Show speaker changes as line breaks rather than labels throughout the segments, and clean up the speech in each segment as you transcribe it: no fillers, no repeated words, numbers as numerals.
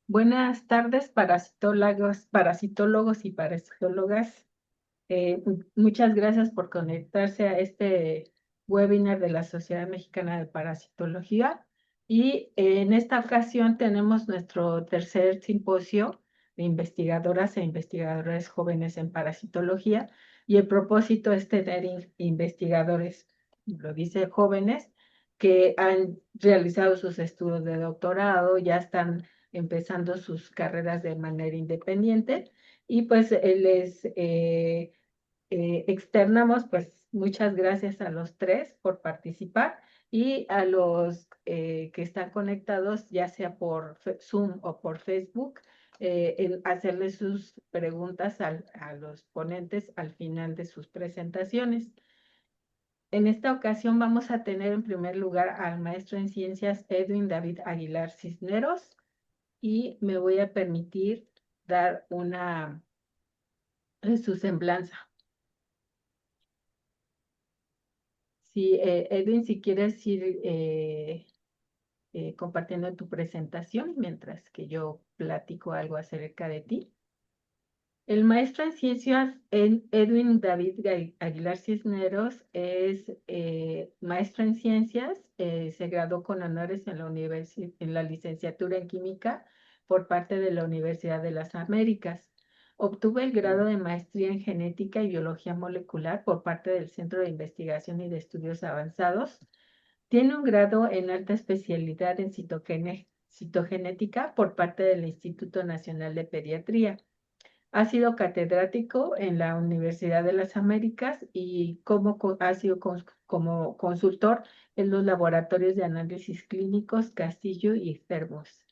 Buenas tardes, parasitólogos y parasitólogas. Muchas gracias por conectarse a este webinar de la Sociedad Mexicana de Parasitología. Y en esta ocasión tenemos nuestro tercer simposio de investigadoras e investigadores jóvenes en parasitología. Y el propósito es tener investigadores, lo dice jóvenes, que han realizado sus estudios de doctorado, ya están empezando sus carreras de manera independiente y pues externamos pues muchas gracias a los tres por participar y a los que están conectados ya sea por Zoom o por Facebook, en hacerles sus preguntas a los ponentes al final de sus presentaciones. En esta ocasión vamos a tener en primer lugar al maestro en ciencias Edwin David Aguilar Cisneros, y me voy a permitir dar su semblanza. Sí, Edwin, si quieres ir compartiendo tu presentación mientras que yo platico algo acerca de ti. El maestro en ciencias Edwin David Aguilar Cisneros es maestro en ciencias, se graduó con honores en en la licenciatura en química por parte de la Universidad de las Américas. Obtuvo el grado de maestría en genética y biología molecular por parte del Centro de Investigación y de Estudios Avanzados. Tiene un grado en alta especialidad en citogenética por parte del Instituto Nacional de Pediatría. Ha sido catedrático en la Universidad de las Américas y ha sido como consultor en los laboratorios de análisis clínicos Castillo y Cervos.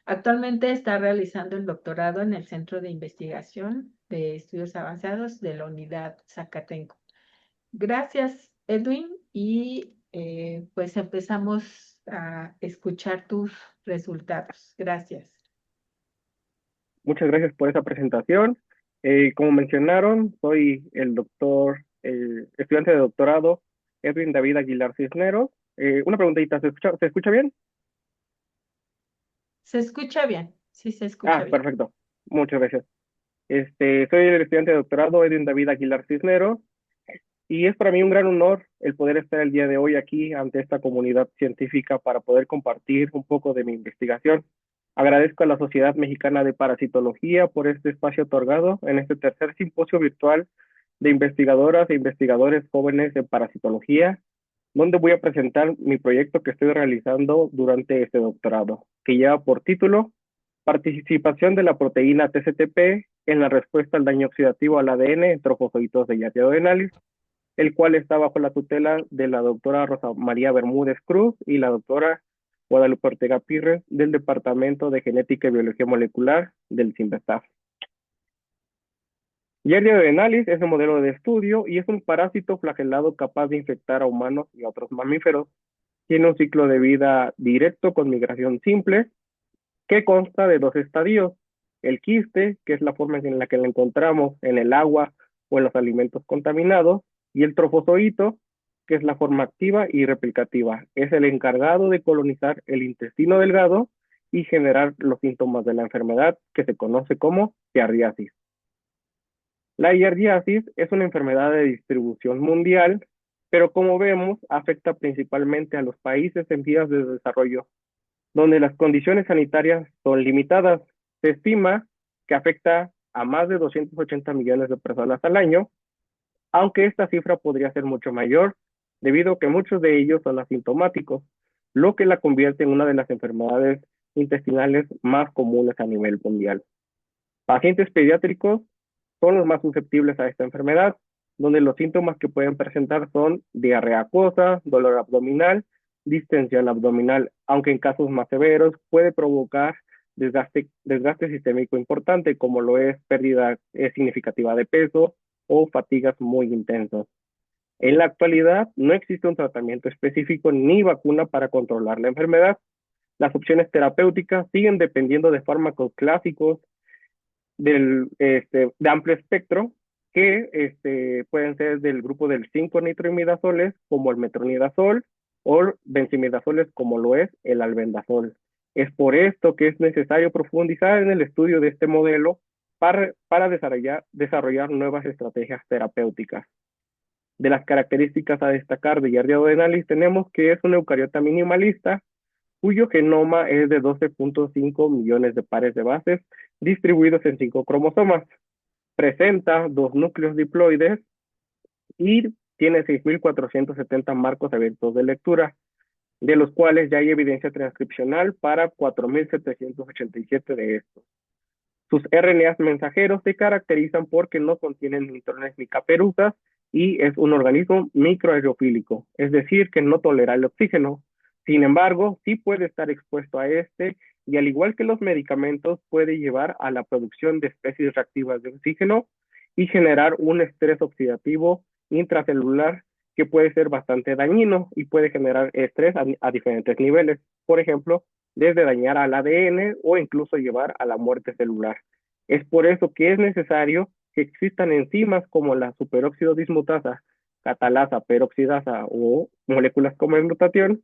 Actualmente está realizando el doctorado en el Centro de Investigación de Estudios Avanzados de la Unidad Zacatenco. Gracias, Edwin, y pues empezamos a escuchar tus resultados. Gracias.
Muchas gracias por esa presentación. Como mencionaron, soy el estudiante de doctorado Edwin David Aguilar Cisneros. Una preguntita, ¿se escucha bien?
Se escucha bien, sí se escucha bien.
Perfecto. Muchas gracias. Soy el estudiante de doctorado Edwin David Aguilar Cisneros y es para mí un gran honor el poder estar el día de hoy aquí ante esta comunidad científica para poder compartir un poco de mi investigación. Agradezco a la Sociedad Mexicana de Parasitología por este espacio otorgado en este tercer simposio virtual de investigadoras e investigadores jóvenes en parasitología, donde voy a presentar mi proyecto que estoy realizando durante este doctorado, que lleva por título Participación de la proteína TCTP en la respuesta al daño oxidativo al ADN en trofosoditos de Yatia-Denali, el cual está bajo la tutela de la doctora Rosa María Bermúdez Cruz y la doctora Guadalupe Ortega Pirres del Departamento de Genética y Biología Molecular del CIMBESTAF. Yerlia benalis es un modelo de estudio y es un parásito flagelado capaz de infectar a humanos y a otros mamíferos. Tiene un ciclo de vida directo con migración simple que consta de dos estadios. El quiste, que es la forma en la que la encontramos en el agua o en los alimentos contaminados, y el trofozoito, que es la forma activa y replicativa. Es el encargado de colonizar el intestino delgado y generar los síntomas de la enfermedad que se conoce como giardiasis. La giardiasis es una enfermedad de distribución mundial, pero como vemos afecta principalmente a los países en vías de desarrollo, donde las condiciones sanitarias son limitadas. Se estima que afecta a más de 280 millones de personas al año, aunque esta cifra podría ser mucho mayor, debido a que muchos de ellos son asintomáticos, lo que la convierte en una de las enfermedades intestinales más comunes a nivel mundial. Pacientes pediátricos son los más susceptibles a esta enfermedad, donde los síntomas que pueden presentar son diarrea acuosa, dolor abdominal, distensión abdominal, aunque en casos más severos puede provocar desgaste sistémico importante, como lo es pérdida significativa de peso o fatigas muy intensas. En la actualidad no existe un tratamiento específico ni vacuna para controlar la enfermedad. Las opciones terapéuticas siguen dependiendo de fármacos clásicos de amplio espectro que pueden ser del grupo del 5-nitroimidazoles como el metronidazol o benzimidazoles como lo es el albendazol. Es por esto que es necesario profundizar en el estudio de este modelo para desarrollar nuevas estrategias terapéuticas. De las características a destacar de Giardia duodenalis tenemos que es una eucariota minimalista cuyo genoma es de 12.5 millones de pares de bases distribuidos en 5 cromosomas. Presenta 2 núcleos diploides y tiene 6.470 marcos abiertos de lectura, de los cuales ya hay evidencia transcripcional para 4.787 de estos. Sus RNAs mensajeros se caracterizan porque no contienen nitrones ni caperuzas y es un organismo microaerofílico, es decir, que no tolera el oxígeno. Sin embargo, sí puede estar expuesto a este y al igual que los medicamentos puede llevar a la producción de especies reactivas de oxígeno y generar un estrés oxidativo intracelular que puede ser bastante dañino y puede generar estrés a diferentes niveles. Por ejemplo, desde dañar al ADN o incluso llevar a la muerte celular. Es por eso que es necesario que existan enzimas como la superóxido dismutasa, catalasa, peroxidasa o moléculas como el glutatión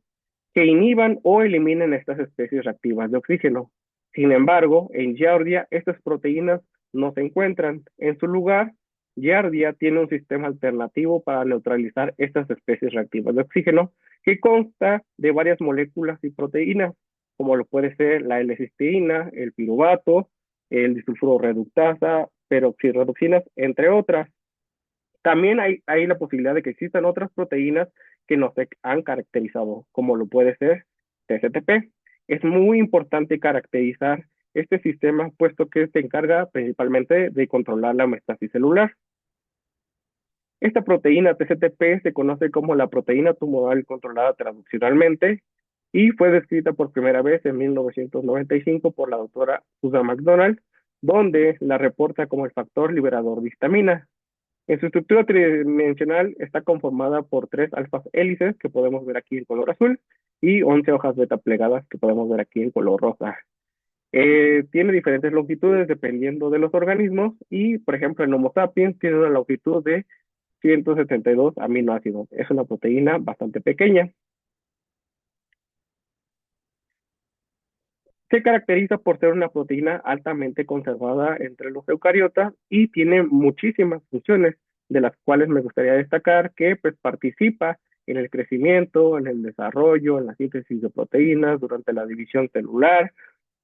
que inhiban o eliminen estas especies reactivas de oxígeno. Sin embargo, en Giardia estas proteínas no se encuentran. En su lugar, Giardia tiene un sistema alternativo para neutralizar estas especies reactivas de oxígeno que consta de varias moléculas y proteínas, como lo puede ser la L-cisteína, el piruvato, el disulfuro reductasa, peroxirreduxinas, entre otras. También hay la posibilidad de que existan otras proteínas que no se han caracterizado, como lo puede ser TCTP. Es muy importante caracterizar este sistema, puesto que se encarga principalmente de controlar la homeostasis celular. Esta proteína TCTP se conoce como la proteína tumoral controlada traduccionalmente y fue descrita por primera vez en 1995 por la doctora Susan McDonald, donde la reporta como el factor liberador de histamina. En su estructura tridimensional está conformada por 3 alfas hélices que podemos ver aquí en color azul y 11 hojas beta plegadas que podemos ver aquí en color rosa. Tiene diferentes longitudes dependiendo de los organismos y, por ejemplo, en Homo sapiens tiene una longitud de 172 aminoácidos. Es una proteína bastante pequeña. Se caracteriza por ser una proteína altamente conservada entre los eucariotas y tiene muchísimas funciones, de las cuales me gustaría destacar que pues, participa en el crecimiento, en el desarrollo, en la síntesis de proteínas, durante la división celular,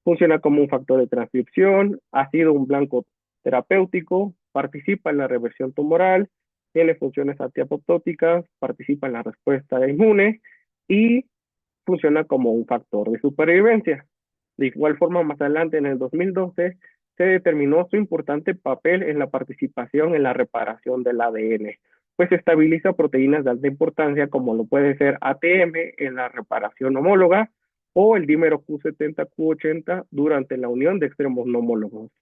funciona como un factor de transcripción, ha sido un blanco terapéutico, participa en la reversión tumoral, tiene funciones antiapoptóticas, participa en la respuesta inmune y funciona como un factor de supervivencia. De igual forma, más adelante, en el 2012, se determinó su importante papel en la participación en la reparación del ADN, pues estabiliza proteínas de alta importancia como lo puede ser ATM en la reparación homóloga o el dímero Q70-Q80 durante la unión de extremos no homólogos.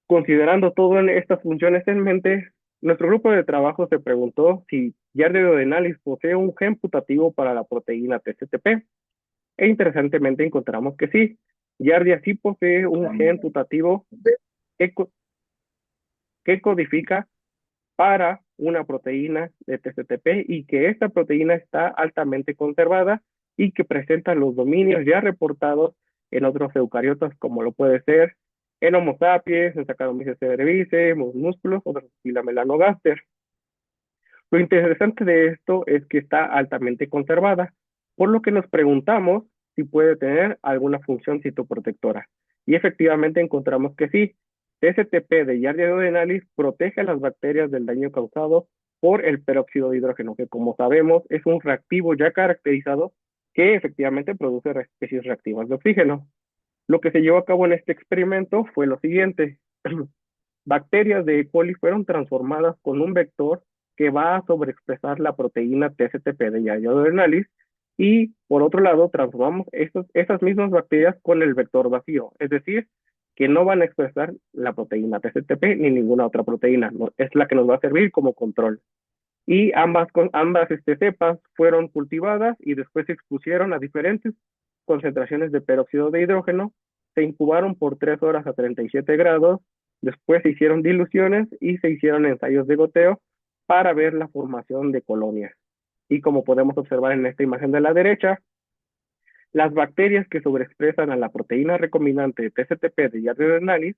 Considerando todas estas funciones en mente, nuestro grupo de trabajo se preguntó si Giardia duodenalis posee un gen putativo para la proteína TCTP. E interesantemente encontramos que sí, Giardia sí posee un gen putativo que, que codifica para una proteína de TCTP y que esta proteína está altamente conservada y que presenta los dominios ya reportados en otros eucariotas como lo puede ser en Homo sapiens, en Saccharomyces cerevisiae, músculos o Drosophila melanogaster. Lo interesante de esto es que está altamente conservada, por lo que nos preguntamos si puede tener alguna función citoprotectora. Y efectivamente encontramos que sí. TCTP de Giardia duodenalis protege a las bacterias del daño causado por el peróxido de hidrógeno, que como sabemos es un reactivo ya caracterizado que efectivamente produce especies reactivas de oxígeno. Lo que se llevó a cabo en este experimento fue lo siguiente. Bacterias de E. coli fueron transformadas con un vector que va a sobreexpresar la proteína TCTP de Giardia duodenalis y por otro lado transformamos esas mismas bacterias con el vector vacío, es decir, que no van a expresar la proteína TCTP ni ninguna otra proteína, es la que nos va a servir como control. Y ambas cepas fueron cultivadas y después se expusieron a diferentes concentraciones de peróxido de hidrógeno, se incubaron por 3 horas a 37 grados, después se hicieron diluciones y se hicieron ensayos de goteo para ver la formación de colonias. Y como podemos observar en esta imagen de la derecha, Las bacterias que sobreexpresan a la proteína recombinante de TCTP de Yardi Denali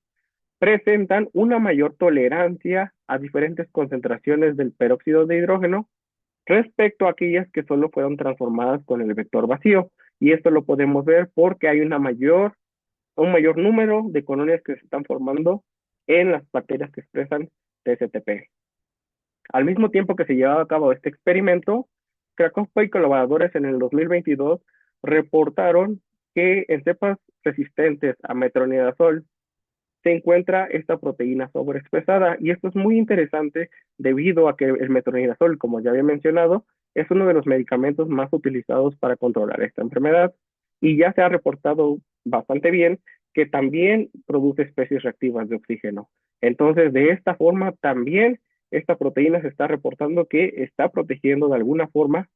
presentan una mayor tolerancia a diferentes concentraciones del peróxido de hidrógeno respecto a aquellas que solo fueron transformadas con el vector vacío. Y esto lo podemos ver porque hay un mayor número de colonias que se están formando en las bacterias que expresan TCTP. Al mismo tiempo que se llevaba a cabo este experimento, Krakowska y colaboradores en el 2022 reportaron que en cepas resistentes a metronidazol se encuentra esta proteína sobreexpresada. Y esto es muy interesante debido a que el metronidazol, como ya había mencionado, es uno de los medicamentos más utilizados para controlar esta enfermedad. Y ya se ha reportado bastante bien que también produce especies reactivas de oxígeno. Entonces, de esta forma, también esta proteína se está reportando que está protegiendo de alguna forma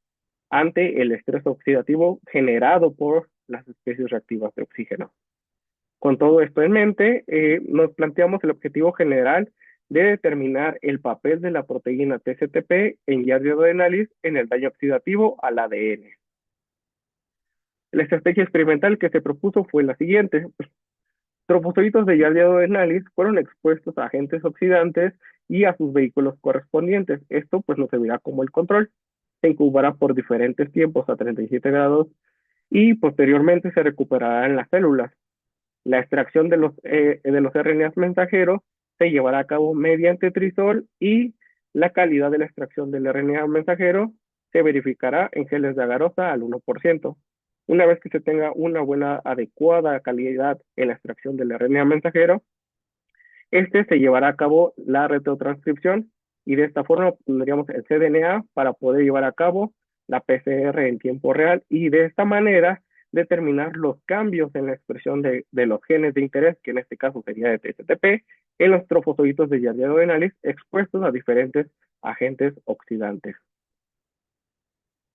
ante el estrés oxidativo generado por las especies reactivas de oxígeno. Con todo esto en mente, nos planteamos el objetivo general de determinar el papel de la proteína TCTP en Yardi Adenales en el daño oxidativo al ADN. La estrategia experimental que se propuso fue la siguiente. Trofosoditos de Yardi Adenales fueron expuestos a agentes oxidantes y a sus vehículos correspondientes. Esto pues nos servirá como el control. Se incubará por diferentes tiempos a 37 grados y posteriormente se recuperará en las células. La extracción de los RNAs mensajeros se llevará a cabo mediante trisol y la calidad de la extracción del RNA mensajero se verificará en geles de agarosa al 1%. Una vez que se tenga una buena, adecuada calidad en la extracción del RNA mensajero, este se llevará a cabo la retrotranscripción y de esta forma tendríamos el cDNA para poder llevar a cabo la PCR en tiempo real y de esta manera determinar los cambios en la expresión de los genes de interés, que en este caso sería de TCTP, en los trofosoditos de Yardi Adenales expuestos a diferentes agentes oxidantes.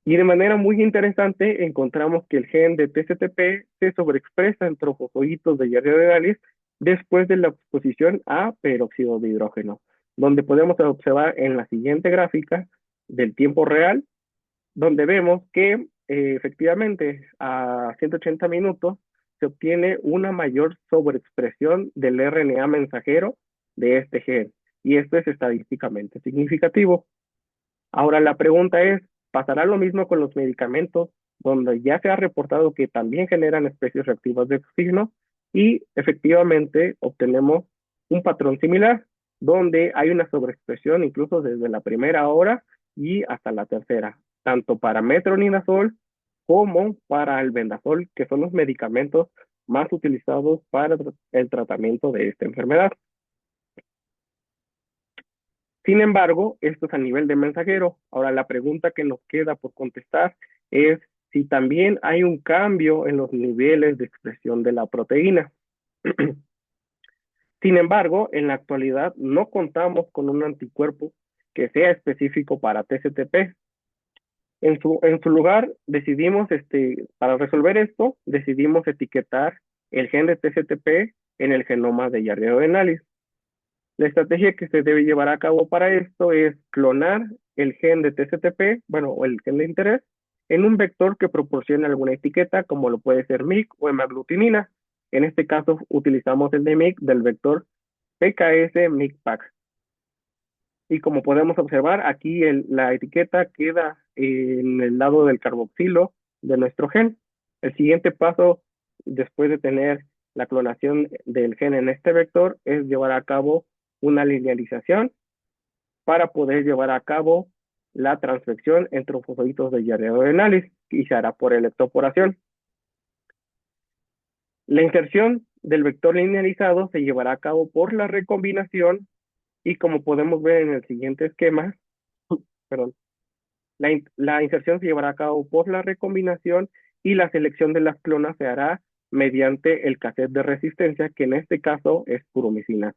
Y de manera muy interesante encontramos que el gen de TCTP se sobreexpresa en trofosoditos de Yardi Adenales después de la exposición a peróxido de hidrógeno, donde podemos observar en la siguiente gráfica del tiempo real, donde vemos que efectivamente a 180 minutos se obtiene una mayor sobreexpresión del RNA mensajero de este gen, y esto es estadísticamente significativo. Ahora la pregunta es, ¿pasará lo mismo con los medicamentos, donde ya se ha reportado que también generan especies reactivas de oxígeno? Y efectivamente obtenemos un patrón similar, donde hay una sobreexpresión incluso desde la primera hora y hasta la tercera, tanto para metronidazol como para el albendazol, que son los medicamentos más utilizados para el tratamiento de esta enfermedad. Sin embargo, esto es a nivel de mensajero. Ahora, la pregunta que nos queda por contestar es si también hay un cambio en los niveles de expresión de la proteína. Sin embargo, en la actualidad no contamos con un anticuerpo que sea específico para TCTP. En su lugar, decidimos, para resolver esto, decidimos etiquetar el gen de TCTP en el genoma de Yardi Adenales. La estrategia que se debe llevar a cabo para esto es clonar el gen de TCTP, bueno, o el gen de interés, en un vector que proporcione alguna etiqueta, como lo puede ser MIC o hemaglutinina. En este caso, utilizamos el de MIC del vector PKS-MIC-PAC. Y como podemos observar, aquí la etiqueta queda en el lado del carboxilo de nuestro gen. El siguiente paso, después de tener la clonación del gen en este vector, es llevar a cabo una linealización para poder llevar a cabo la transfección en trofosoditos de Yardi Adenales y se hará por electroporación. La inserción del vector linealizado se llevará a cabo por la recombinación y como podemos ver en el siguiente esquema, perdón, la inserción se llevará a cabo por la recombinación y la selección de las clonas se hará mediante el cassette de resistencia, que en este caso es puromicina.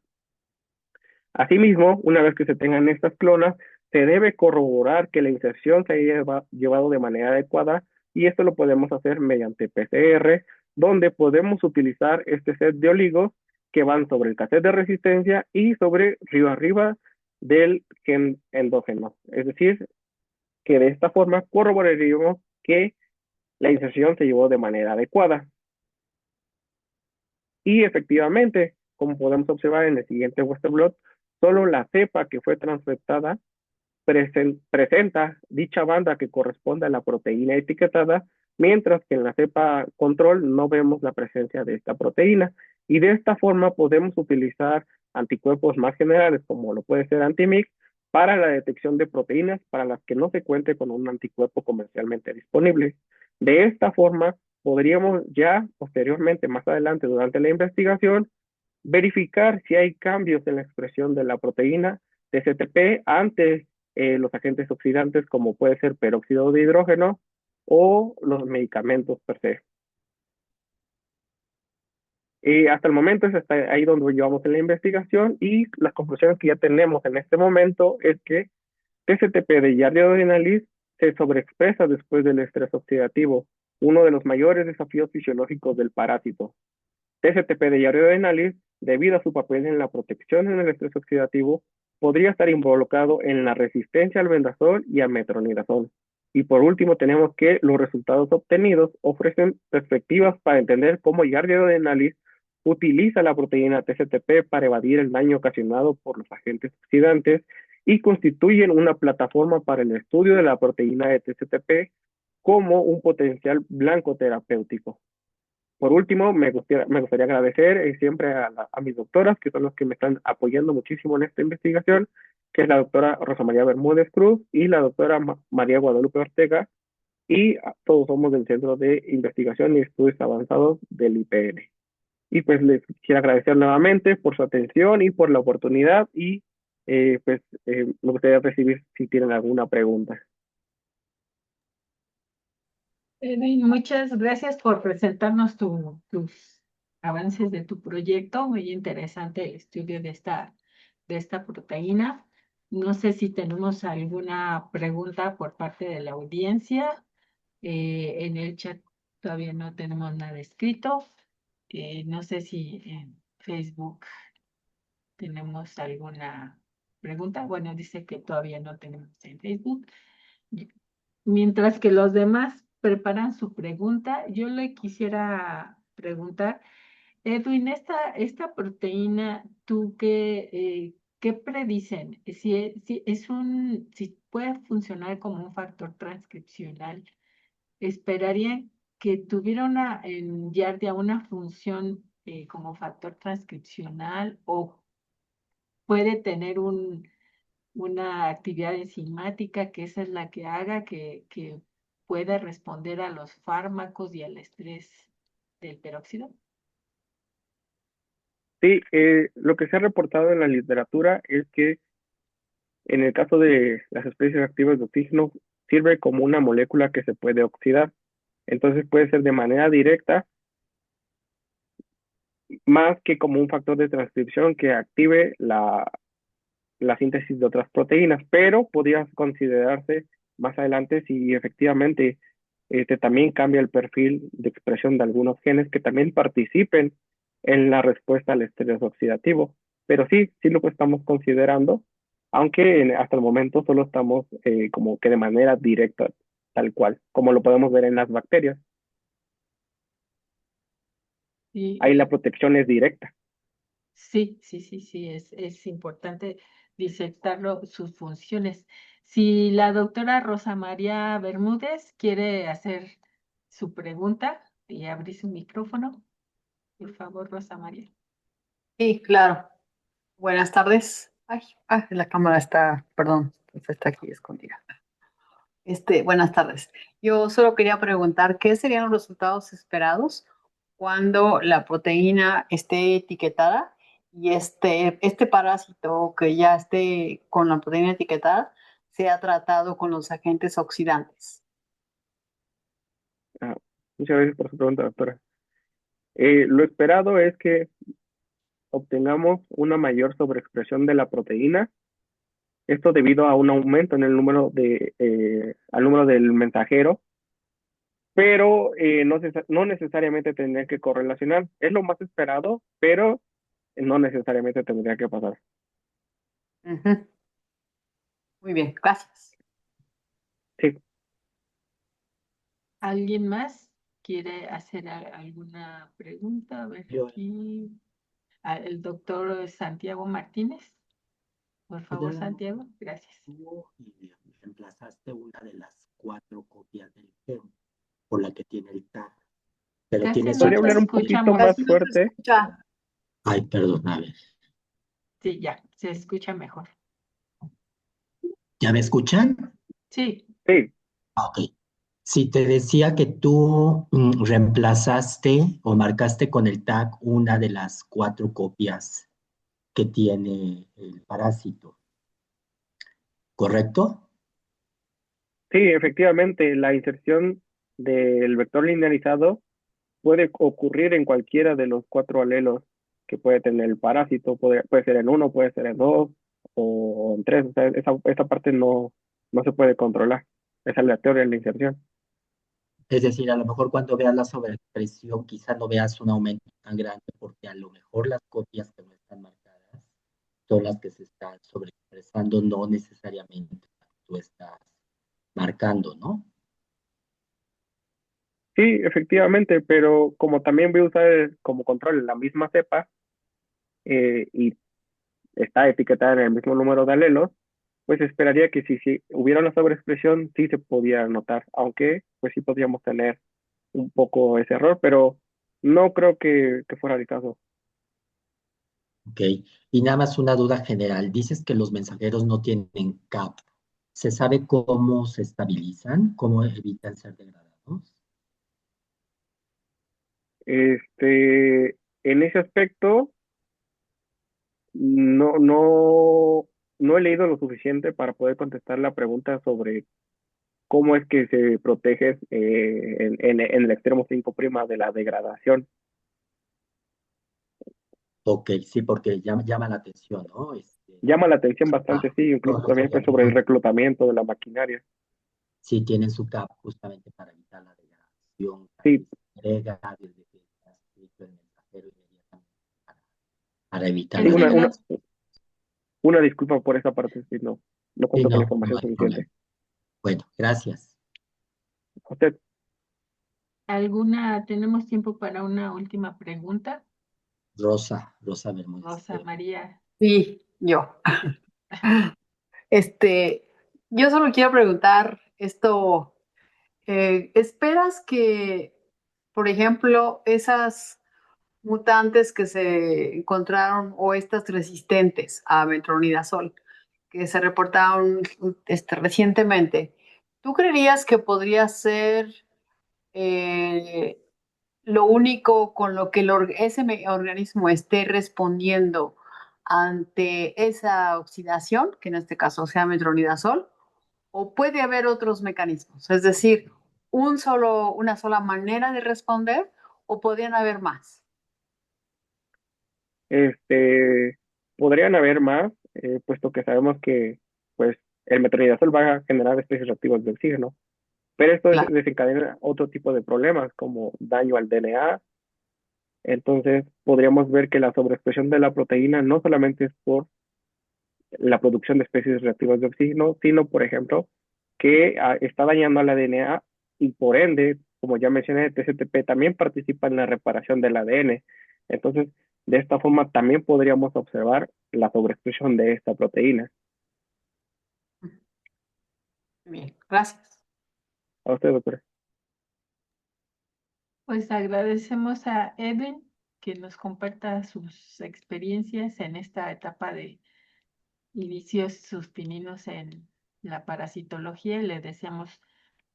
Asimismo, una vez que se tengan estas clonas, se debe corroborar que la inserción se haya llevado de manera adecuada y esto lo podemos hacer mediante PCR, donde podemos utilizar este set de oligos que van sobre el cassette de resistencia y sobre arriba del gen endógeno. Es decir, que de esta forma corroboraríamos que la inserción se llevó de manera adecuada. Y efectivamente, como podemos observar en el siguiente Westerblot, solo la cepa que fue transfectada presenta dicha banda que corresponde a la proteína etiquetada, mientras que en la cepa control no vemos la presencia de esta proteína. Y de esta forma podemos utilizar anticuerpos más generales, como lo puede ser antimix, para la detección de proteínas para las que no se cuente con un anticuerpo comercialmente disponible. De esta forma, podríamos ya posteriormente, más adelante, durante la investigación, verificar si hay cambios en la expresión de la proteína TCTP ante los agentes oxidantes como puede ser peróxido de hidrógeno o los medicamentos per se. Y hasta el momento es hasta ahí donde llevamos en la investigación y las conclusiones que ya tenemos en este momento es que TCTP de Yardia se sobreexpresa después del estrés oxidativo, uno de los mayores desafíos fisiológicos del parásito. TCTP de Yardia debido a su papel en la protección en el estrés oxidativo, podría estar involucrado en la resistencia al bendazol y al metronidazol. Y por último, tenemos que los resultados obtenidos ofrecen perspectivas para entender cómo Yardia utiliza la proteína TCTP para evadir el daño ocasionado por los agentes oxidantes y constituyen una plataforma para el estudio de la proteína de TCTP como un potencial blanco terapéutico. Por último, me gustaría agradecer siempre a mis doctoras, que son los que me están apoyando muchísimo en esta investigación, que es la doctora Rosa María Bermúdez Cruz y la doctora María Guadalupe Ortega, y todos somos del Centro de Investigación y Estudios Avanzados del IPN. Y pues les quiero agradecer nuevamente por su atención y por la oportunidad y me gustaría recibir si tienen alguna pregunta.
Edwin, muchas gracias por presentarnos tus avances de tu proyecto. Muy interesante el estudio de esta proteína. No sé si tenemos alguna pregunta por parte de la audiencia. En el chat todavía no tenemos nada escrito. No sé si en Facebook tenemos alguna pregunta. Bueno, dice que todavía no tenemos en Facebook. Mientras que los demás preparan su pregunta, yo le quisiera preguntar, Edwin, esta proteína, ¿tú qué predicen? Si puede funcionar como un factor transcripcional, ¿esperarían que tuviera en Yardia una función como factor transcripcional o puede tener una actividad enzimática que esa es la que haga que pueda responder a los fármacos y al estrés del peróxido?
Sí, lo que se ha reportado en la literatura es que en el caso de las especies activas de oxígeno, sirve como una molécula que se puede oxidar. Entonces puede ser de manera directa, más que como un factor de transcripción que active la síntesis de otras proteínas, pero podría considerarse más adelante si efectivamente también cambia el perfil de expresión de algunos genes que también participen en la respuesta al estrés oxidativo. Pero sí, sí lo que estamos considerando, aunque hasta el momento solo estamos como que de manera directa, tal cual, como lo podemos ver en las bacterias. Ahí
Y
la protección es directa.
sí, es importante disertarlo sus funciones. Si la doctora Rosa María Bermúdez quiere hacer su pregunta y abrir su micrófono, por favor, Rosa María.
Sí, claro. Buenas tardes. Ay, la cámara está, perdón, está aquí escondida. Buenas tardes. Yo solo quería preguntar, ¿qué serían los resultados esperados cuando la proteína esté etiquetada y este parásito que ya esté con la proteína etiquetada sea tratado con los agentes oxidantes?
Ah, muchas gracias por su pregunta, doctora. Lo esperado es que obtengamos una mayor sobreexpresión de la proteína. Esto debido a un aumento en el al número del mensajero, pero no necesariamente tendría que correlacionar. Es lo más esperado, pero no necesariamente tendría que pasar.
Ujú. Muy bien, gracias.
Sí,
¿Alguien más quiere hacer alguna pregunta? A ver
Yo,
aquí. El doctor Santiago Martínez. Por favor,
¿podrás
Santiago. Gracias.
tú y reemplazaste una de las 4 copias del GEM por la que tiene el tag, pero
Casi
tienes
no
¿Podría
te
otras?
hablar un poquito
escuchamos.
más
Casi no se
fuerte?
escucha.
Ay, perdón, a ver.
Sí, ya, se escucha mejor.
¿Ya me escuchan?
Sí,
Sí,
Ok. Si te decía que tú reemplazaste o marcaste con el tag una de las 4 copias que tiene el parásito, ¿correcto?
sí, efectivamente, la inserción del vector linearizado puede ocurrir en cualquiera de los 4 alelos que puede tener el parásito, puede ser en uno, puede ser en dos o en tres, o sea, esa parte no se puede controlar, es aleatoria la inserción.
Es decir, a lo mejor cuando veas la sobreexpresión, quizá no veas un aumento tan grande, porque a lo mejor las copias que no están marcadas son las que se están sobreexpresando, no necesariamente las que tú estás marcando, ¿no?
Sí, efectivamente, pero como también voy a usar como control la misma cepa y está etiquetada en el mismo número de alelos, pues esperaría que si hubiera una sobreexpresión, sí se podía notar, aunque pues sí podríamos tener un poco ese error, pero no creo que fuera el caso.
Ok. Y nada más una duda general. Dices que los mensajeros no tienen CAP. ¿Se sabe cómo se estabilizan? ¿Cómo evitan ser degradados?
En ese aspecto, no, no, no he leído lo suficiente para poder contestar la pregunta sobre cómo es que se protege en el extremo 5' de la degradación.
Ok, sí, porque llama la atención, ¿no?
Llama la atención bastante, sí,
Todos
incluso
los
también pues, sobre el
organismos
reclutamiento de la maquinaria.
sí tienen su CAP justamente para evitar la degradación, que
Sí,
se agrega desde que está escrito el mensajero inmediatamente para evitar
sí,
la
Edwin,
degradación.
una disculpa por esa parte, sí, no
Sí,
cuento con la
no
información
hay problema.
suficiente.
Bueno, gracias.
A usted,
tenemos tiempo para una última pregunta?
Rosa Bermúdez.
Rosa María.
Sí, yo. Este, yo solo quiero preguntar esto, ¿esperas que, por ejemplo, esas mutantes que se encontraron o estas resistentes a metronidazol que se reportaron recientemente, ¿tú creerías que podría ser eh, lo único con lo que organismo esté respondiendo ante esa oxidación, que en este caso sea metronidazol, o puede haber otros mecanismos? Es decir, una sola manera de responder o podrían haber más.
este, podrían haber más, puesto que sabemos que pues, el metronidazol va a generar especies reactivas de oxígeno, pero esto
Claro.
desencadena otro tipo de problemas como daño al DNA. Entonces, podríamos ver que la sobreexpresión de la proteína no solamente es por la producción de especies reactivas de oxígeno, sino, por ejemplo, que está dañando al ADN y por ende, como ya mencioné, TCTP también participa en la reparación del ADN. Entonces, de esta forma también podríamos observar la sobreexpresión de esta proteína.
Bien, gracias.
A usted, doctor.
Pues agradecemos a Edwin que nos comparta sus experiencias en esta etapa de inicios sus pininos en la parasitología y le deseamos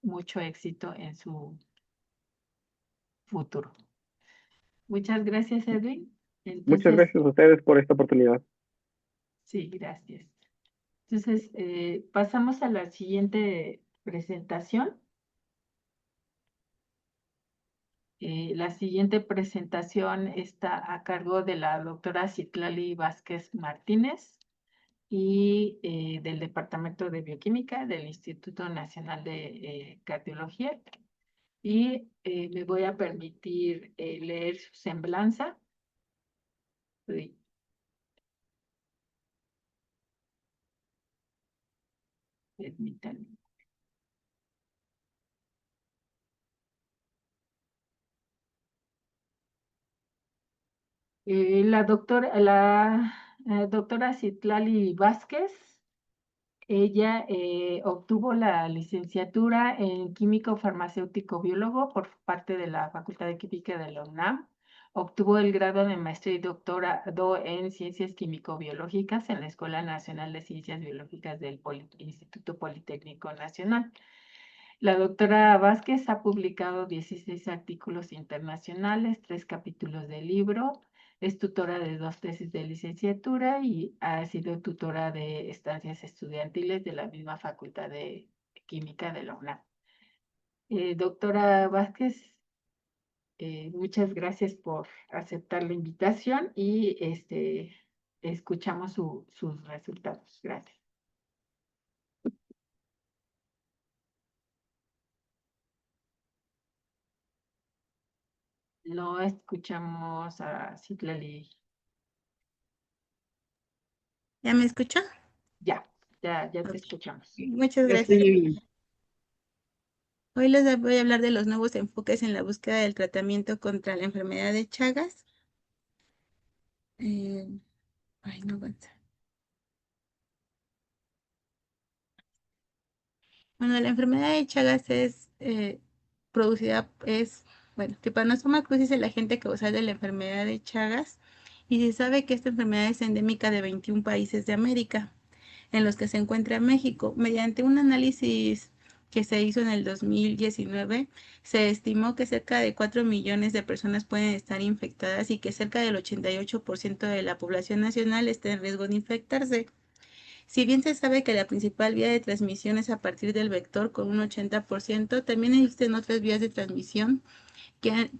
mucho éxito en su futuro. Muchas gracias, Edwin.
Muchas
Entonces,
gracias a ustedes por esta oportunidad.
sí, gracias. Entonces, pasamos a la siguiente presentación. La siguiente presentación está a cargo de la doctora Citlali Vázquez Martínez y del Departamento de Bioquímica del Instituto Nacional de Cardiología. Y me voy a permitir leer su semblanza. Sí, permítanme. La doctora Citlali Vázquez, ella obtuvo la licenciatura en químico farmacéutico biólogo por parte de la Facultad de Química de la UNAM. Obtuvo el grado de maestría y doctorado en ciencias químico-biológicas en la Escuela Nacional de Ciencias Biológicas del Instituto Politécnico Nacional. La doctora Vázquez ha publicado 16 artículos internacionales, 3 capítulos de libro, es tutora de 2 tesis de licenciatura y ha sido tutora de estancias estudiantiles de la misma Facultad de Química de la UNAM. Doctora Vázquez, muchas gracias por aceptar la invitación y escuchamos sus resultados. Gracias. No escuchamos a Citlali.
¿Ya me escuchó?
Ya te
Ok.
escuchamos.
Muchas
Yo
gracias.
estoy bien.
Hoy les voy a hablar de los nuevos enfoques en la búsqueda del tratamiento contra la enfermedad de Chagas. Ay, no avanza. Bueno, la enfermedad de Chagas es Trypanosoma cruzi es el agente causal de la enfermedad de Chagas y se sabe que esta enfermedad es endémica de 21 países de América, en los que se encuentra México. Mediante un análisis que se hizo en el 2019, se estimó que cerca de 4 millones de personas pueden estar infectadas y que cerca del 88% de la población nacional está en riesgo de infectarse. Si bien se sabe que la principal vía de transmisión es a partir del vector con un 80%, también existen otras vías de transmisión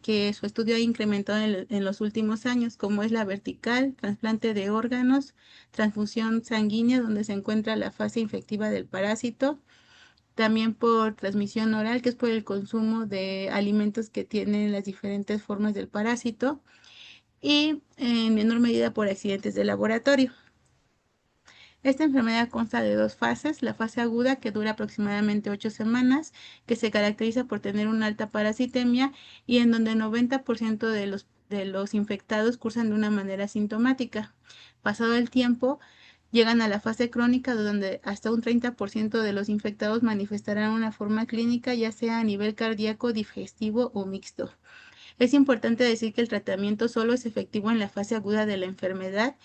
que su estudio ha incrementado en los últimos años, como es la vertical, trasplante de órganos, transfusión sanguínea, donde se encuentra la fase infectiva del parásito, también por transmisión oral, que es por el consumo de alimentos que tienen las diferentes formas del parásito, y en menor medida por accidentes de laboratorio. Esta enfermedad consta de 2 fases, la fase aguda que dura aproximadamente 8 semanas, que se caracteriza por tener una alta parasitemia y en donde el 90% de los infectados cursan de una manera sintomática. Pasado el tiempo, llegan a la fase crónica donde hasta un 30% de los infectados manifestarán una forma clínica, ya sea a nivel cardíaco, digestivo o mixto. Es importante decir que el tratamiento solo es efectivo en la fase aguda de la enfermedad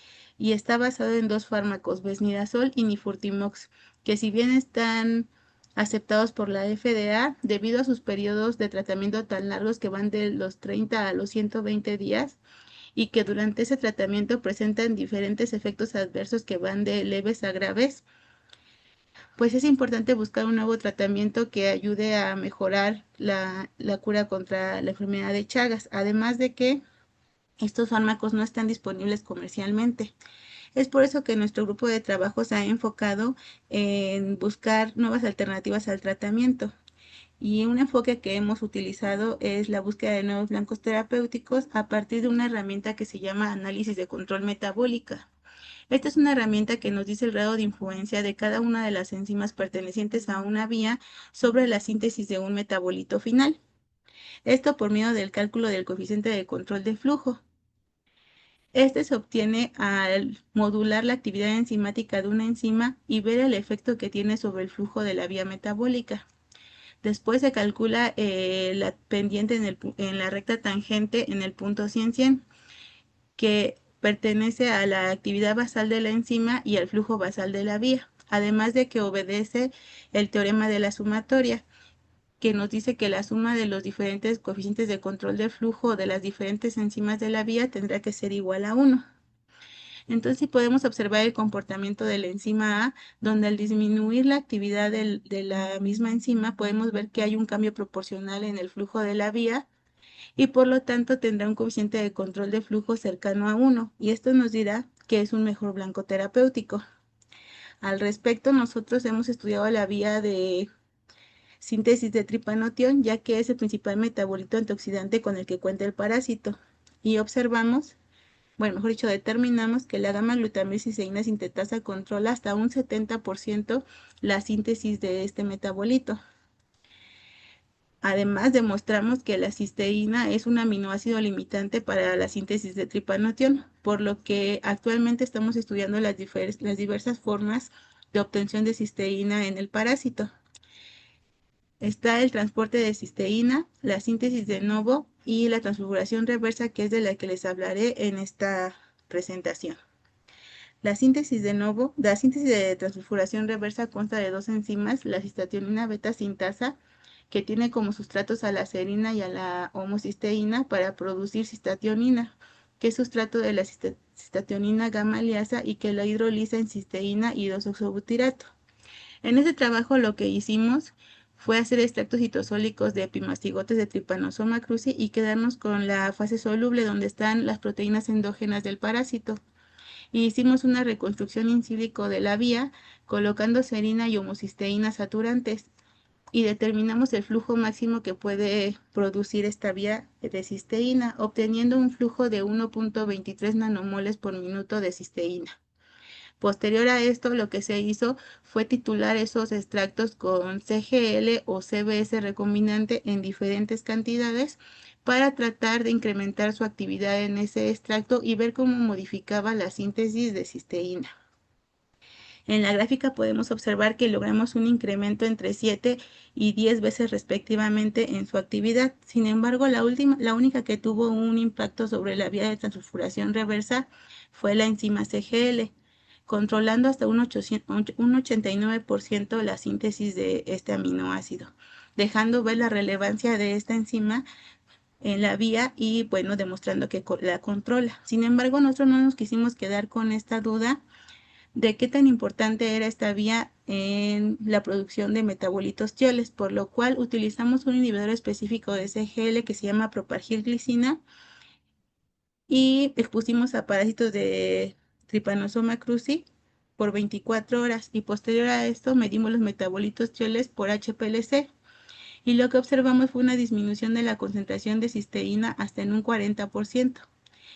y está basado en 2 fármacos, besnidazol y nifurtimox, que si bien están aceptados por la FDA, debido a sus periodos de tratamiento tan largos que van de los 30 a los 120 días, y que durante ese tratamiento presentan diferentes efectos adversos que van de leves a graves, pues es importante buscar un nuevo tratamiento que ayude a mejorar la cura contra la enfermedad de Chagas, además de que estos fármacos no están disponibles comercialmente. Es por eso que nuestro grupo de trabajo se ha enfocado en buscar nuevas alternativas al tratamiento. Y un enfoque que hemos utilizado es la búsqueda de nuevos blancos terapéuticos a partir de una herramienta que se llama análisis de control metabólica. Esta es una herramienta que nos dice el grado de influencia de cada una de las enzimas pertenecientes a una vía sobre la síntesis de un metabolito final. Esto por medio del cálculo del coeficiente de control de flujo. Este se obtiene al modular la actividad enzimática de una enzima y ver el efecto que tiene sobre el flujo de la vía metabólica. Después se calcula la pendiente en la recta tangente en el punto 100-100, que pertenece a la actividad basal de la enzima y al flujo basal de la vía, además de que obedece el teorema de la sumatoria, que nos dice que la suma de los diferentes coeficientes de control de flujo de las diferentes enzimas de la vía tendrá que ser igual a 1. Entonces, si podemos observar el comportamiento de la enzima A, donde al disminuir la actividad de la misma enzima, podemos ver que hay un cambio proporcional en el flujo de la vía y por lo tanto tendrá un coeficiente de control de flujo cercano a 1, y esto nos dirá que es un mejor blanco terapéutico. Al respecto, nosotros hemos estudiado la vía de síntesis de tripanotión, ya que es el principal metabolito antioxidante con el que cuenta el parásito, y observamos, mejor dicho, determinamos que la gamma-glutamilcisteína sintetasa controla hasta un 70% la síntesis de este metabolito. Además, demostramos que la cisteína es un aminoácido limitante para la síntesis de tripanotión, por lo que actualmente estamos estudiando las diversas formas de obtención de cisteína en el parásito. Está el transporte de cisteína, la síntesis de novo y la transfiguración reversa, que es de la que les hablaré en esta presentación. La síntesis de transfiguración reversa consta de dos enzimas, la cistationina beta sintasa, que tiene como sustratos a la serina y a la homocisteína para producir cistationina, que es sustrato de la cistationina gamma liasa y que la hidroliza en cisteína y 2-oxobutirato. En este trabajo lo que hicimos fue hacer extractos citosólicos de epimastigotes de Trypanosoma cruzi y quedarnos con la fase soluble donde están las proteínas endógenas del parásito. Y hicimos una reconstrucción in silico de la vía colocando serina y homocisteína saturantes y determinamos el flujo máximo que puede producir esta vía de cisteína, obteniendo un flujo de 1.23 nanomoles por minuto de cisteína. Posterior a esto, lo que se hizo fue titular esos extractos con CGL o CBS recombinante en diferentes cantidades para tratar de incrementar su actividad en ese extracto y ver cómo modificaba la síntesis de cisteína. En la gráfica podemos observar que logramos un incremento entre 7 y 10 veces respectivamente en su actividad. Sin embargo, la única que tuvo un impacto sobre la vía de transsulfuración reversa fue la enzima CGL, controlando hasta un 89% la síntesis de este aminoácido, dejando ver la relevancia de esta enzima en la vía y, bueno, demostrando que la controla. Sin embargo, nosotros no nos quisimos quedar con esta duda de qué tan importante era esta vía en la producción de metabolitos tioles, por lo cual utilizamos un inhibidor específico de CGL que se llama propargilglicina y expusimos a parásitos de Trypanosoma cruzi por 24 horas y posterior a esto medimos los metabolitos tioles por HPLC y lo que observamos fue una disminución de la concentración de cisteína hasta en un 40%.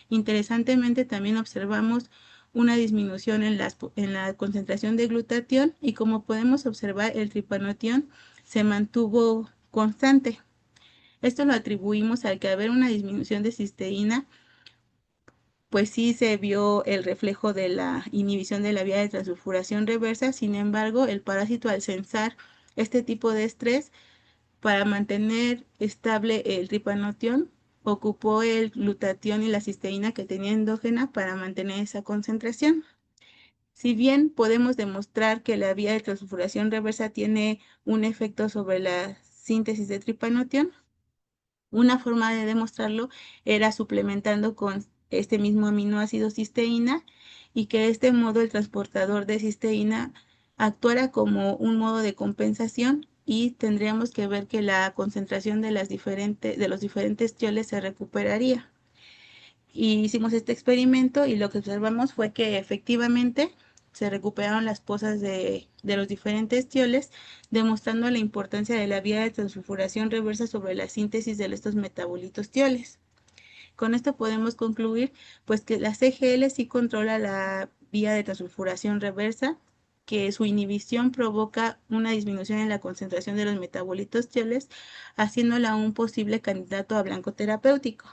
Interesantemente también observamos una disminución en la concentración de glutatión y como podemos observar el tripanotión se mantuvo constante. Esto lo atribuimos al que haber una disminución de cisteína, pues sí se vio el reflejo de la inhibición de la vía de transsulfuración reversa. Sin embargo, el parásito al sensar este tipo de estrés para mantener estable el tripanotión, ocupó el glutatión y la cisteína que tenía endógena para mantener esa concentración. Si bien podemos demostrar que la vía de transsulfuración reversa tiene un efecto sobre la síntesis de tripanotión, una forma de demostrarlo era suplementando con este mismo aminoácido cisteína y que de este modo el transportador de cisteína actuara como un modo de compensación y tendríamos que ver que la concentración de los diferentes tioles se recuperaría. Y hicimos este experimento y lo que observamos fue que efectivamente se recuperaron las pozas de los diferentes tioles, demostrando la importancia de la vía de transsulfuración reversa sobre la síntesis de estos metabolitos tioles. Con esto podemos concluir pues que la CGL sí controla la vía de transsulfuración reversa, que su inhibición provoca una disminución en la concentración de los metabolitos tioles, haciéndola un posible candidato a blanco terapéutico.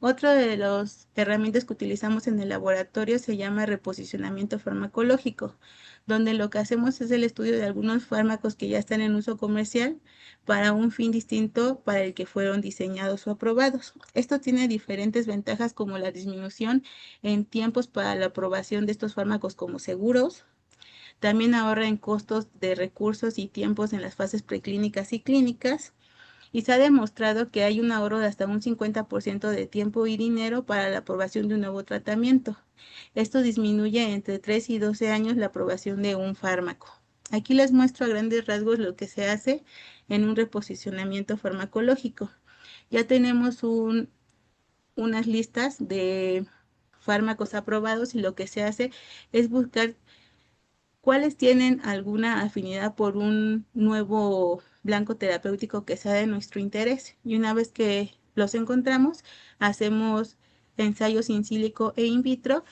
Otra de las herramientas que utilizamos en el laboratorio se llama reposicionamiento farmacológico, donde lo que hacemos es el estudio de algunos fármacos que ya están en uso comercial para un fin distinto para el que fueron diseñados o aprobados. Esto tiene diferentes ventajas como la disminución en tiempos para la aprobación de estos fármacos como seguros. También ahorra en costos de recursos y tiempos en las fases preclínicas y clínicas. Y se ha demostrado que hay un ahorro de hasta un 50% de tiempo y dinero para la aprobación de un nuevo tratamiento. Esto disminuye entre 3 y 12 años la aprobación de un fármaco. Aquí les muestro a grandes rasgos lo que se hace en un reposicionamiento farmacológico. Ya tenemos unas listas de fármacos aprobados y lo que se hace es buscar cuáles tienen alguna afinidad por un nuevo blanco terapéutico que sea de nuestro interés. Y una vez que los encontramos, hacemos ensayos in silico e in vitro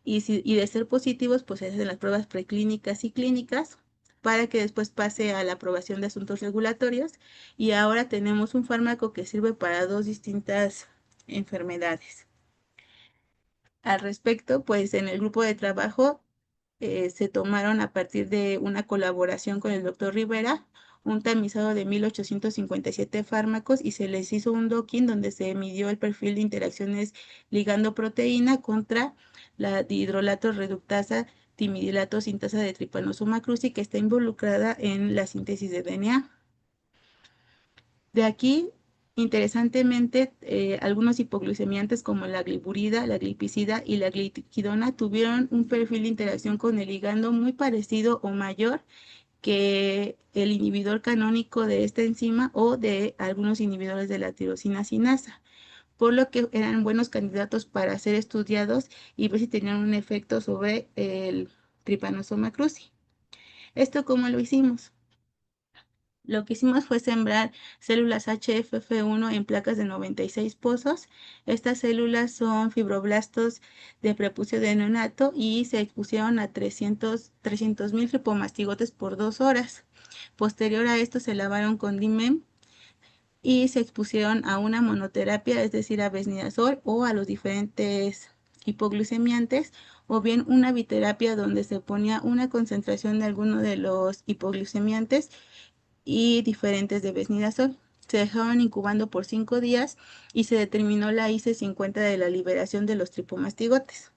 y de ser positivos, pues se hacen las pruebas preclínicas y clínicas para que después pase a la aprobación de asuntos regulatorios, y ahora tenemos un fármaco que sirve para 2 distintas enfermedades. Al respecto, pues en el grupo de trabajo se tomaron, a partir de una colaboración con el doctor Rivera, un tamizado de 1857 fármacos y se les hizo un docking donde se midió el perfil de interacciones ligando proteína contra la dihidrolato reductasa timidilato sintasa de Trypanosoma cruzi, que está involucrada en la síntesis de DNA. De aquí, interesantemente, algunos hipoglucemiantes como la gliburida, la glipizida y la gliquidona tuvieron un perfil de interacción con el ligando muy parecido o mayor que el inhibidor canónico de esta enzima o de algunos inhibidores de la tirosina sinasa, por lo que eran buenos candidatos para ser estudiados y ver si tenían un efecto sobre el Trypanosoma cruzi. ¿Esto cómo lo hicimos? Lo que hicimos fue sembrar células HFF1 en placas de 96 pozos. Estas células son fibroblastos de prepucio de neonato y se expusieron a 300.000 tripomastigotes por 2 horas. Posterior a esto se lavaron con DIMEM y se expusieron a una monoterapia, es decir, a besnidazol o a los diferentes hipoglucemiantes, o bien una biterapia donde se ponía una concentración de alguno de los hipoglucemiantes y diferentes de besnidazol. Se dejaron incubando por 5 días y se determinó la IC50 de la liberación de los tripomastigotes.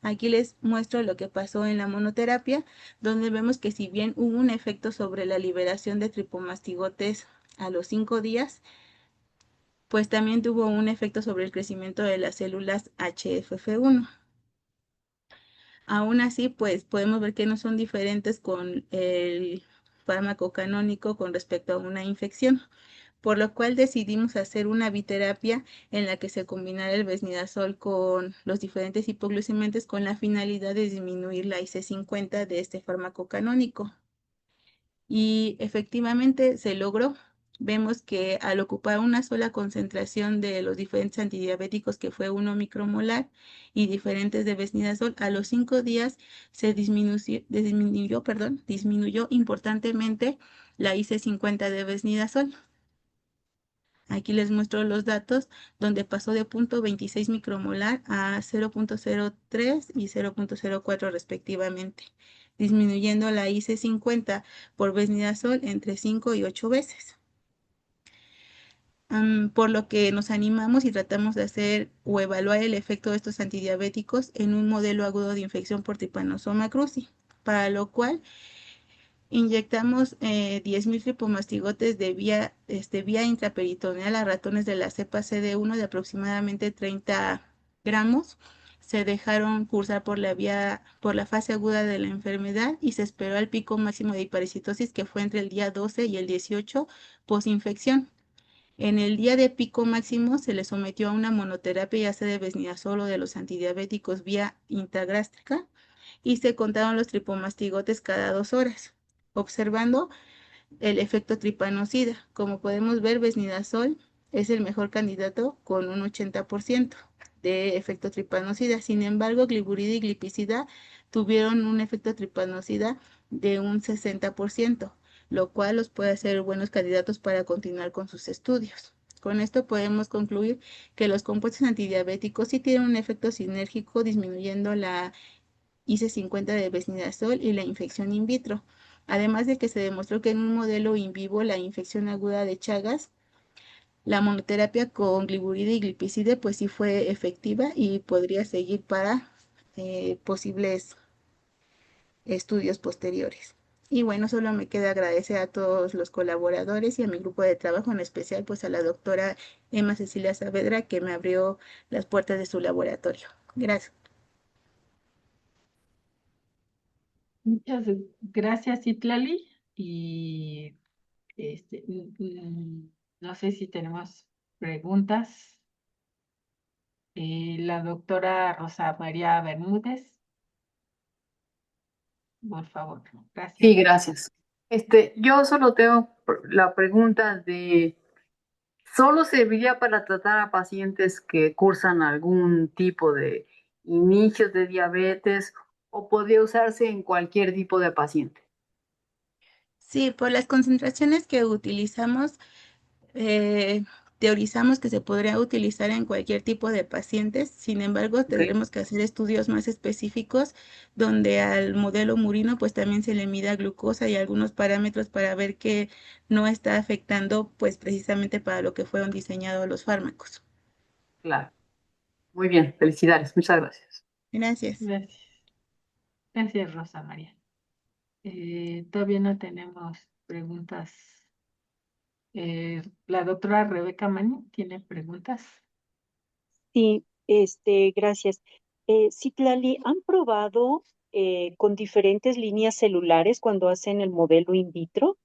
Aquí les muestro lo que pasó en la monoterapia, donde vemos que si bien hubo un efecto sobre la liberación de tripomastigotes a los 5 días, pues también tuvo un efecto sobre el crecimiento de las células HFF1. Aún así, pues podemos ver que no son diferentes con el fármaco canónico con respecto a una infección, por lo cual decidimos hacer una biterapia en la que se combinara el besnidazol con los diferentes hipoglucemiantes con la finalidad de disminuir la IC50 de este fármaco canónico. Y efectivamente se logró. Vemos que al ocupar una sola concentración de los diferentes antidiabéticos, que fue 1 micromolar, y diferentes de besnidazol, a los 5 días se disminuyó importantemente la IC50 de besnidazol. Aquí les muestro los datos, donde pasó de 0.26 micromolar a 0.03 y 0.04 respectivamente, disminuyendo la IC50 por besnidazol entre 5 y 8 veces. Por lo que nos animamos y tratamos de hacer o evaluar el efecto de estos antidiabéticos en un modelo agudo de infección por Trypanosoma cruzi, para lo cual inyectamos 10.000 tripomastigotes de vía intraperitoneal a ratones de la cepa CD1 de aproximadamente 30 gramos. Se dejaron cursar por la fase aguda de la enfermedad y se esperó al pico máximo de hipericitosis, que fue entre el día 12 y el 18 posinfección. En el día de pico máximo se le sometió a una monoterapia, ya sea de besnidazol o de los antidiabéticos vía intragástrica, y se contaron los tripomastigotes cada 2 horas, observando el efecto tripanocida. Como podemos ver, besnidazol es el mejor candidato con un 80% de efecto tripanocida. Sin embargo, gliburida y glipizida tuvieron un efecto tripanocida de un 60%, lo cual los puede hacer buenos candidatos para continuar con sus estudios. Con esto podemos concluir que los compuestos antidiabéticos sí tienen un efecto sinérgico, disminuyendo la IC50 de besnidazol y la infección in vitro. Además de que se demostró que en un modelo in vivo, la infección aguda de Chagas, la monoterapia con gliburida y glipizide pues sí fue efectiva y podría seguir para posibles estudios posteriores. Y bueno, solo me queda agradecer a todos los colaboradores y a mi grupo de trabajo, en especial pues a la doctora Emma Cecilia Saavedra, que me abrió las puertas de su laboratorio. Gracias.
Muchas gracias, Itlali. Y no sé si tenemos preguntas. La doctora Rosa María Bermúdez, por favor. Gracias.
Sí, gracias. Yo solo tengo la pregunta de, ¿solo serviría para tratar a pacientes que cursan algún tipo de inicios de diabetes o podría usarse en cualquier tipo de paciente?
Sí, por las concentraciones que utilizamos, eh, teorizamos que se podría utilizar en cualquier tipo de pacientes. Sin embargo,
Ok,
tendremos que hacer estudios más específicos donde al modelo murino pues también se le mida glucosa y algunos parámetros para ver que no está afectando pues precisamente para lo que fueron diseñados los fármacos.
claro. Muy bien, felicidades, muchas gracias.
Gracias.
Gracias. Gracias, Rosa María. Todavía no tenemos preguntas. La doctora Rebeca Mani tiene preguntas.
Sí, gracias. Citlali, ¿han probado con diferentes líneas celulares cuando hacen el modelo in vitro?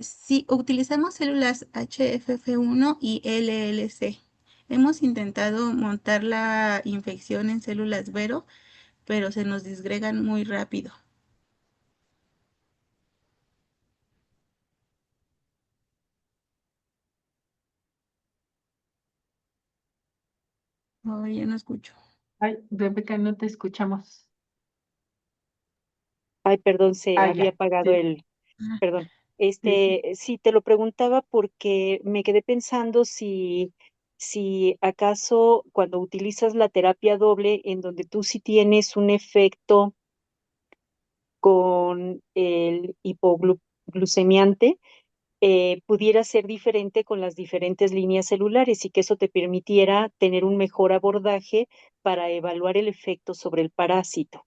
Sí, utilizamos células HFF1 y LLC. Hemos intentado montar la infección en células Vero, pero se nos disgregan muy rápido. Ay, ya no escucho.
Ay, Rebeca, no te escuchamos.
Ay, perdón, se
Ah,
había
ya,
apagado
sí,
el,
Ah,
perdón.
sí, sí.
Sí, te lo preguntaba porque me quedé pensando si acaso cuando utilizas la terapia doble, en donde tú sí tienes un efecto con el hipoglucemiante, pudiera ser diferente con las diferentes líneas celulares y que eso te permitiera tener un mejor abordaje para evaluar el efecto sobre el parásito.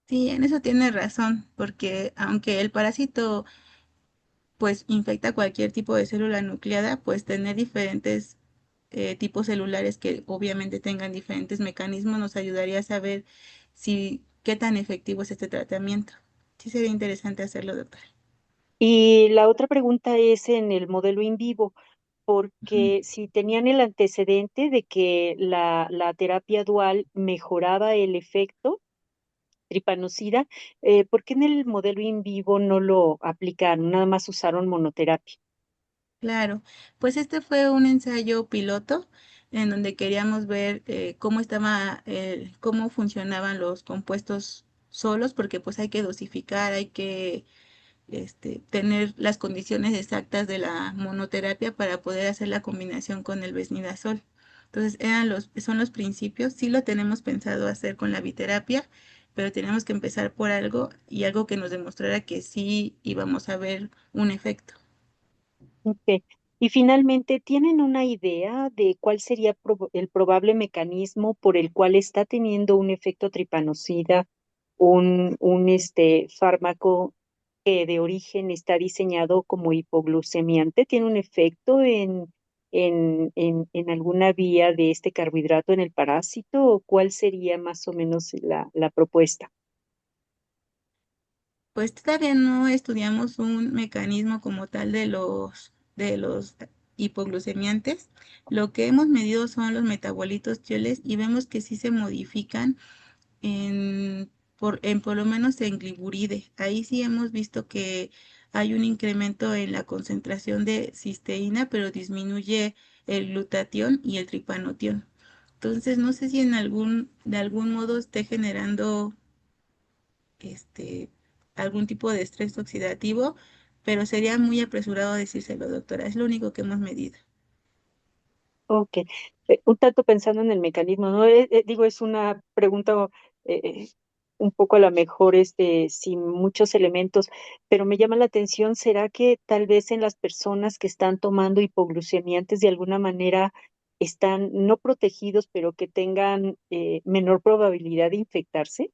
sí, en eso tienes razón, porque aunque el parásito pues infecta cualquier tipo de célula nucleada, pues tener diferentes tipos celulares que obviamente tengan diferentes mecanismos nos ayudaría a saber si qué tan efectivo es este tratamiento. Sí sería interesante hacerlo, doctor.
Y la otra pregunta es en el modelo in vivo,
Ujú.
porque si tenían el antecedente de que la terapia dual mejoraba el efecto tripanocida, ¿por qué en el modelo in vivo no lo aplicaron? Nada más usaron monoterapia.
Claro, pues este fue un ensayo piloto en donde queríamos ver cómo funcionaban los compuestos solos, porque pues hay que dosificar, hay que tener las condiciones exactas de la monoterapia para poder hacer la combinación con el besnidazol. Entonces, son los principios. Sí lo tenemos pensado hacer con la biterapia, pero tenemos que empezar por algo y algo que nos demostrara que sí íbamos a ver un efecto.
Ok. Y finalmente, ¿tienen una idea de cuál sería el probable mecanismo por el cual está teniendo un efecto tripanocida, un fármaco que de origen está diseñado como hipoglucemiante? ¿Tiene un efecto en alguna vía de este carbohidrato en el parásito? ¿O cuál sería más o menos la propuesta?
Pues todavía no estudiamos un mecanismo como tal de los hipoglucemiantes. Lo que hemos medido son los metabolitos chioles y vemos que sí se modifican por lo menos en gliburide. Ahí sí hemos visto que hay un incremento en la concentración de cisteína, pero disminuye el glutatión y el tripanotión. Entonces, no sé si de algún modo esté generando este, algún tipo de estrés oxidativo, pero sería muy apresurado decírselo, doctora. Es lo único que hemos medido.
Ok, un tanto pensando en el mecanismo, ¿no? Digo, es una pregunta eh, un poco a lo mejor sin muchos elementos, pero me llama la atención, ¿será que tal vez en las personas que están tomando hipoglucemiantes de alguna manera están no protegidos, pero que tengan menor probabilidad de infectarse?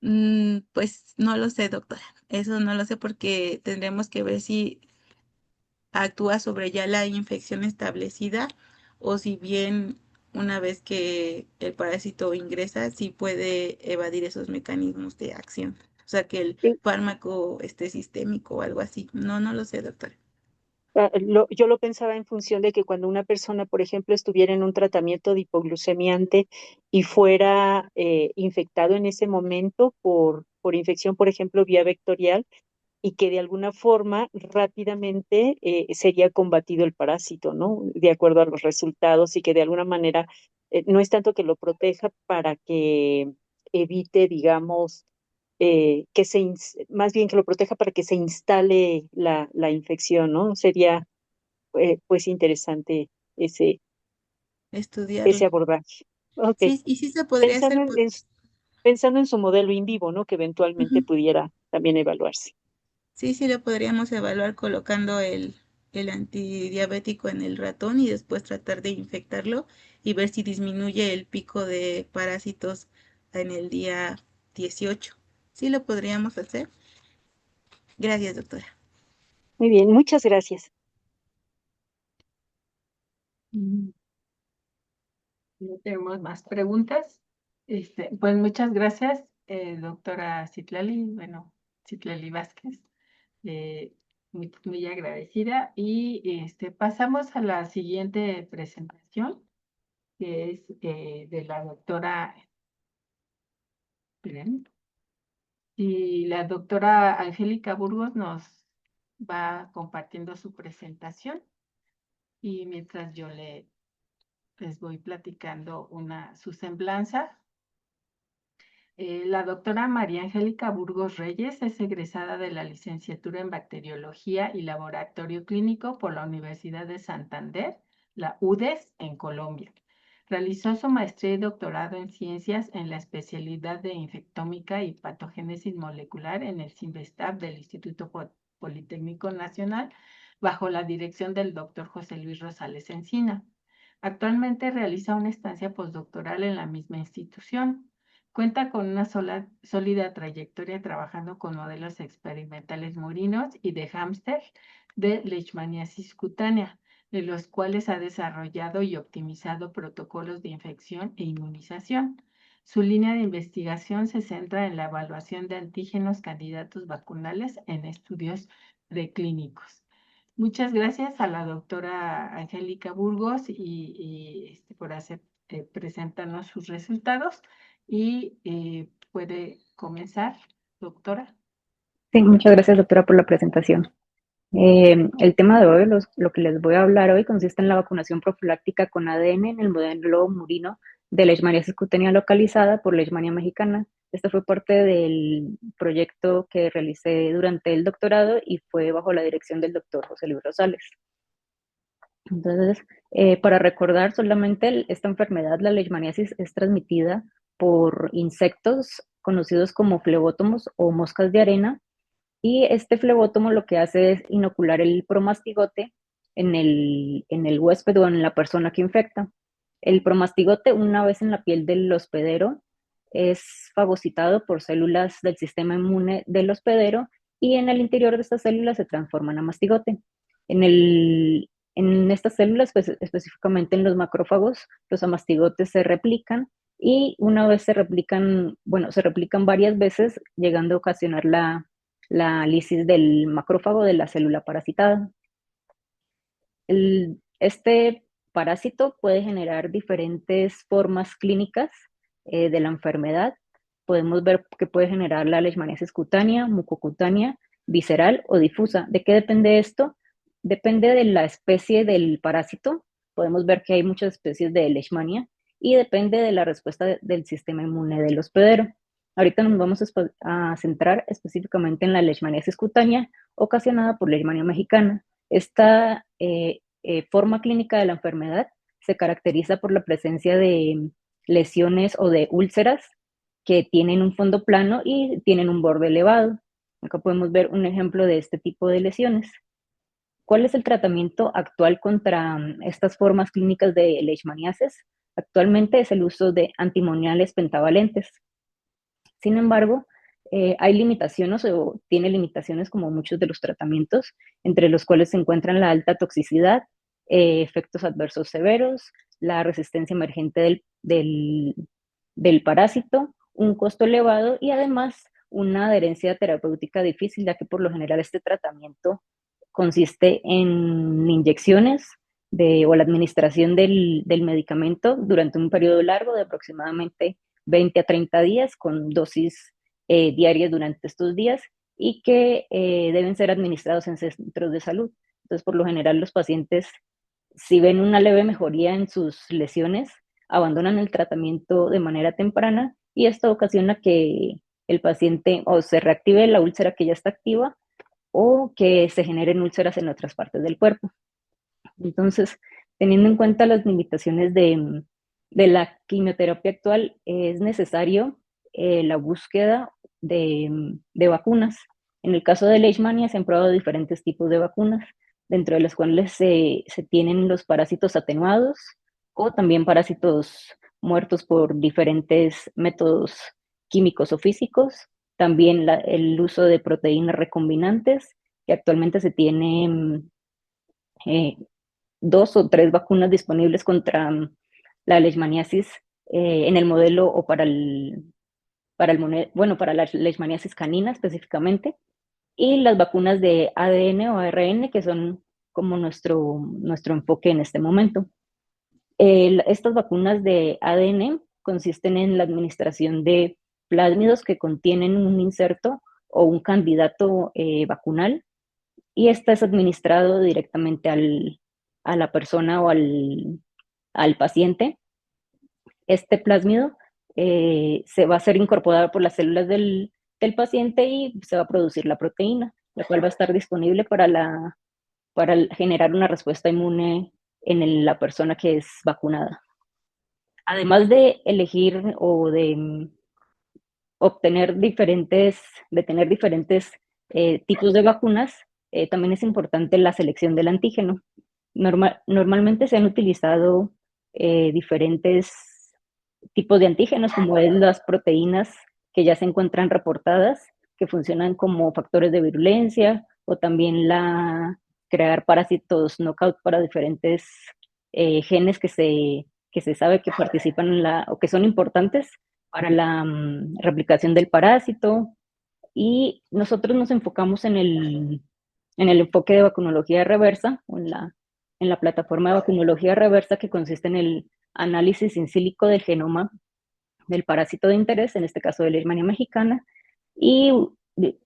Mm, pues no lo sé, doctora. Eso no lo sé porque tendremos que ver si actúa sobre ya la infección establecida o si bien una vez que el parásito ingresa, sí puede evadir esos mecanismos de acción. O sea, que el fármaco esté sistémico o algo así. No, no lo sé, doctora.
Yo lo pensaba en función de que cuando una persona, por ejemplo, estuviera en un tratamiento de hipoglucemiante y fuera infectado en ese momento por infección, por ejemplo, vía vectorial, y que de alguna forma rápidamente sería combatido el parásito, ¿no? De acuerdo a los resultados y que de alguna manera no es tanto que lo proteja para que evite, digamos, más bien que lo proteja para que se instale la infección, ¿no? Sería pues interesante ese,
Estudiarlo.
ese abordaje. Ok,
Sí, y sí se podría
pensando
hacer.
pensando en su modelo in vivo, ¿no? Que eventualmente
Ujú.
pudiera también evaluarse.
Sí, sí lo podríamos evaluar colocando el antidiabético en el ratón y después tratar de infectarlo y ver si disminuye el pico de parásitos en el día 18. Sí lo podríamos hacer. Gracias, doctora.
Muy bien, muchas gracias.
Mm, No tenemos más preguntas. Pues muchas gracias, doctora Citlali, bueno, Citlali Vázquez. Muy agradecida. Y pasamos a la siguiente presentación, que es de la doctora, esperen, y la doctora Angélica Burgos nos va compartiendo su presentación. Y mientras yo les voy platicando su semblanza. La doctora María Angélica Burgos Reyes es egresada de la licenciatura en Bacteriología y Laboratorio Clínico por la Universidad de Santander, la UDES, en Colombia. Realizó su maestría y doctorado en ciencias en la especialidad de infectómica y patogénesis molecular en el CIMBESTAB del Instituto Politécnico Nacional, bajo la dirección del doctor José Luis Rosales Encina. Actualmente realiza una estancia postdoctoral en la misma institución. Cuenta con una sólida trayectoria trabajando con modelos experimentales murinos y de hámster de leishmaniasis cutánea, de los cuales ha desarrollado y optimizado protocolos de infección e inmunización. Su línea de investigación se centra en la evaluación de antígenos candidatos vacunales en estudios preclínicos. Muchas gracias a la doctora Angélica Burgos por presentarnos sus resultados y puede comenzar, doctora.
Sí, muchas gracias, doctora, por la presentación. El tema de hoy, lo que les voy a hablar hoy, consiste en la vacunación profiláctica con ADN en el modelo murino de leishmaniasis cutánea localizada por Leishmania mexicana. Este fue parte del proyecto que realicé durante el doctorado y fue bajo la dirección del doctor José Luis Rosales. Entonces, para recordar solamente, esta enfermedad, la leishmaniasis, es transmitida por insectos conocidos como flebótomos o moscas de arena, y este flebótomo lo que hace es inocular el promastigote en el huésped o en la persona que infecta. El promastigote, una vez en la piel del hospedero, es fagocitado por células del sistema inmune del hospedero y en el interior de estas células se transforman a mastigote. En, en estas células, pues, específicamente en los macrófagos, los amastigotes se replican y una vez se replican, bueno, se replican varias veces, llegando a ocasionar la lisis del macrófago de la célula parasitada. Este parásito puede generar diferentes formas clínicas de la enfermedad. Podemos ver que puede generar la leishmaniasis cutánea, mucocutánea, visceral o difusa. ¿De qué depende esto? Depende de la especie del parásito. Podemos ver que hay muchas especies de leishmania y depende de la respuesta del sistema inmune del hospedero. Ahorita nos vamos a centrar específicamente en la leishmaniasis cutánea ocasionada por Leishmania mexicana. Esta forma clínica de la enfermedad se caracteriza por la presencia de lesiones o de úlceras que tienen un fondo plano y tienen un borde elevado. Acá podemos ver un ejemplo de este tipo de lesiones. ¿Cuál es el tratamiento actual contra estas formas clínicas de leishmaniasis? Actualmente es el uso de antimoniales pentavalentes. Sin embargo, hay limitaciones o tiene limitaciones como muchos de los tratamientos, entre los cuales se encuentran la alta toxicidad, efectos adversos severos, la resistencia emergente del parásito, un costo elevado y además una adherencia terapéutica difícil, ya que por lo general este tratamiento consiste en inyecciones o la administración del medicamento durante un periodo largo de aproximadamente 20 a 30 días con dosis diarias durante estos días y que deben ser administrados en centros de salud. Entonces, por lo general, los pacientes, si ven una leve mejoría en sus lesiones, abandonan el tratamiento de manera temprana y esto ocasiona que el paciente o se reactive la úlcera que ya está activa o que se generen úlceras en otras partes del cuerpo. Entonces, teniendo en cuenta las limitaciones de la quimioterapia actual, es necesario la búsqueda de vacunas. En el caso de Leishmania se han probado diferentes tipos de vacunas, dentro de las cuales se tienen los parásitos atenuados o también parásitos muertos por diferentes métodos químicos o físicos. También el uso de proteínas recombinantes, que actualmente se tiene 2 o 3 vacunas disponibles contra la leishmaniasis en el modelo o para la leishmaniasis canina específicamente, y las vacunas de ADN o ARN, que son como nuestro enfoque en este momento. Estas vacunas de ADN consisten en la administración de plásmidos que contienen un inserto o un candidato vacunal, y este es administrado directamente a la persona o al paciente. Este plásmido se va a ser incorporado por las células del paciente y se va a producir la proteína, la cual va a estar disponible para generar una respuesta inmune en la persona que es vacunada. Además de elegir o de tener diferentes tipos de vacunas, también es importante la selección del antígeno. Normalmente se han utilizado diferentes tipos de antígenos, como es las proteínas que ya se encuentran reportadas, que funcionan como factores de virulencia, o también crear parásitos knockout para diferentes genes que se sabe que participan o que son importantes para la replicación del parásito. Y nosotros nos enfocamos en el enfoque de vacunología reversa, o en la plataforma de vacunología reversa, que consiste en el análisis in silico del genoma del parásito de interés, en este caso de la Leishmania mexicana, y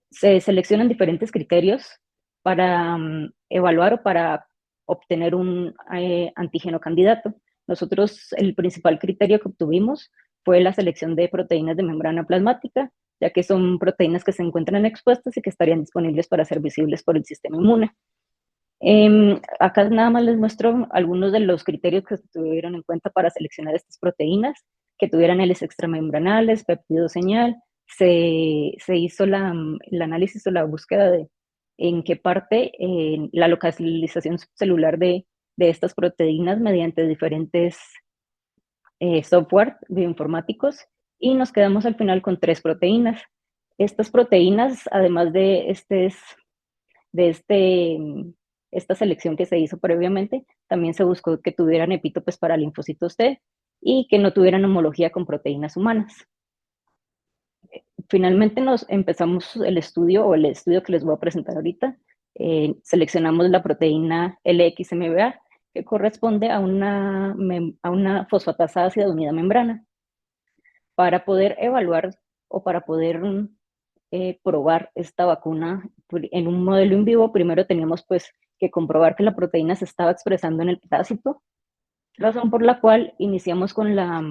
se seleccionan diferentes criterios para evaluar o para obtener un antígeno candidato. Nosotros, el principal criterio que obtuvimos fue la selección de proteínas de membrana plasmática, ya que son proteínas que se encuentran expuestas y que estarían disponibles para ser visibles por el sistema inmune. Acá nada más les muestro algunos de los criterios que se tuvieron en cuenta para seleccionar estas proteínas, que tuvieran heles extramembranales, péptido señal. Se hizo el análisis o la búsqueda de en qué parte la localización celular de estas proteínas mediante diferentes software bioinformáticos, y nos quedamos al final con 3 proteínas. Estas proteínas, además de esta selección que se hizo previamente, también se buscó que tuvieran epítopes para linfocitos T y que no tuvieran homología con proteínas humanas. Finalmente nos empezamos el estudio que les voy a presentar ahorita. Seleccionamos la proteína LXMBA, que corresponde a una fosfatasa ácida de unidad membrana. Para poder evaluar o para poder probar esta vacuna en un modelo in vivo, primero teníamos pues que comprobar que la proteína se estaba expresando en el parásito, razón por la cual iniciamos con la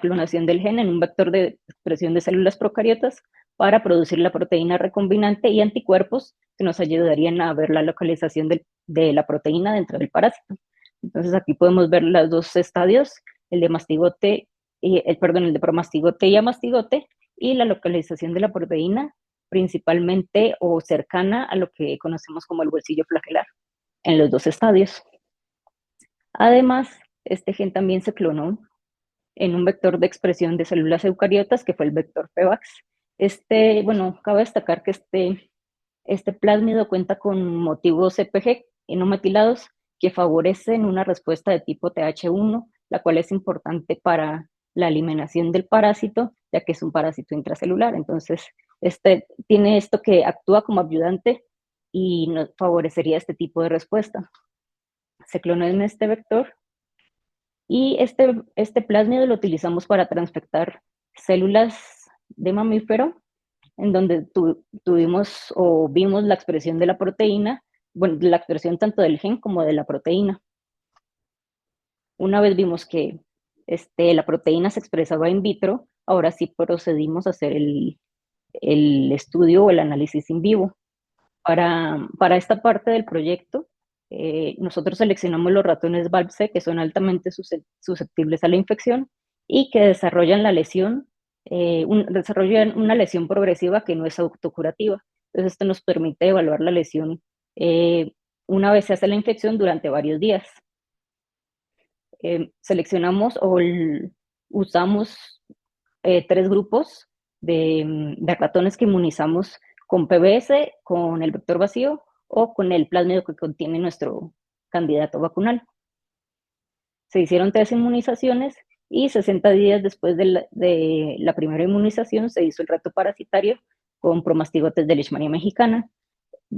clonación del gen en un vector de expresión de células procariotas para producir la proteína recombinante y anticuerpos que nos ayudarían a ver la localización de la proteína dentro del parásito. Entonces aquí podemos ver los 2 estadios, el de mastigote, el de promastigote y amastigote, y la localización de la proteína principalmente o cercana a lo que conocemos como el bolsillo flagelar en los 2 estadios. Además, este gen también se clonó en un vector de expresión de células eucariotas, que fue el vector PEVAX. Cabe destacar que este plásmido cuenta con motivos CpG y no metilados que favorecen una respuesta de tipo TH1, la cual es importante para la eliminación del parásito, ya que es un parásito intracelular. Entonces, tiene esto que actúa como ayudante y nos favorecería este tipo de respuesta. Se clonó en este vector y este plásmido lo utilizamos para transfectar células de mamífero en donde tuvimos o vimos la expresión de la proteína, bueno, la expresión tanto del gen como de la proteína. Una vez vimos que la proteína se expresaba in vitro, ahora sí procedimos a hacer el estudio o el análisis in vivo. Para esta parte del proyecto, nosotros seleccionamos los ratones BALB/c que son altamente susceptibles a la infección y que desarrollan desarrollan una lesión progresiva que no es autocurativa. Entonces, esto nos permite evaluar la lesión una vez se hace la infección durante varios días. Seleccionamos o usamos 3 grupos de ratones que inmunizamos con PBS, con el vector vacío o con el plásmido que contiene nuestro candidato vacunal. Se hicieron 3 inmunizaciones y 60 días después de la primera inmunización se hizo el reto parasitario con promastigotes de Leishmania mexicana.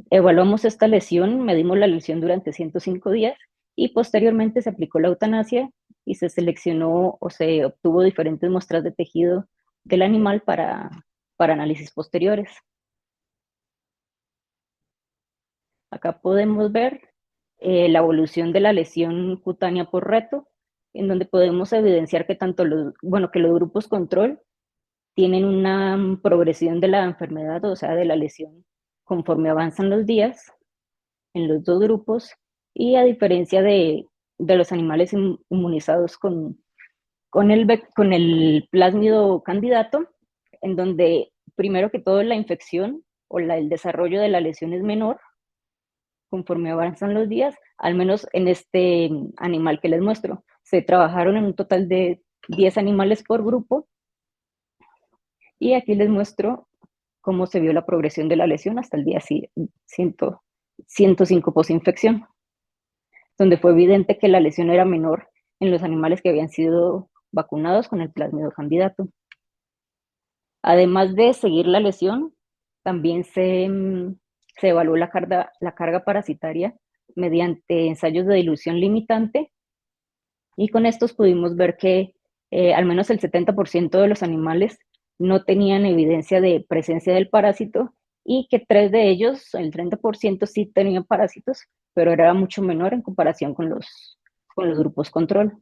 Evaluamos esta lesión, medimos la lesión durante 105 días y posteriormente se aplicó la eutanasia y se seleccionó o se obtuvo diferentes muestras de tejido del animal para análisis posteriores. Acá podemos ver la evolución de la lesión cutánea por reto, en donde podemos evidenciar que que los grupos control tienen una progresión de la enfermedad, o sea, de la lesión, conforme avanzan los días en los 2 grupos, y a diferencia de los animales inmunizados con el plásmido candidato, en donde primero que todo la infección o el desarrollo de la lesión es menor conforme avanzan los días, al menos en este animal que les muestro. Se trabajaron en un total de 10 animales por grupo y aquí les muestro cómo se vio la progresión de la lesión hasta el día 105 posinfección, donde fue evidente que la lesión era menor en los animales que habían sido vacunados con el plásmido candidato. Además de seguir la lesión, también se evaluó la carga parasitaria mediante ensayos de dilución limitante y con estos pudimos ver que al menos el 70% de los animales no tenían evidencia de presencia del parásito y que 3 de ellos, el 30%, sí tenían parásitos, pero era mucho menor en comparación con los grupos control.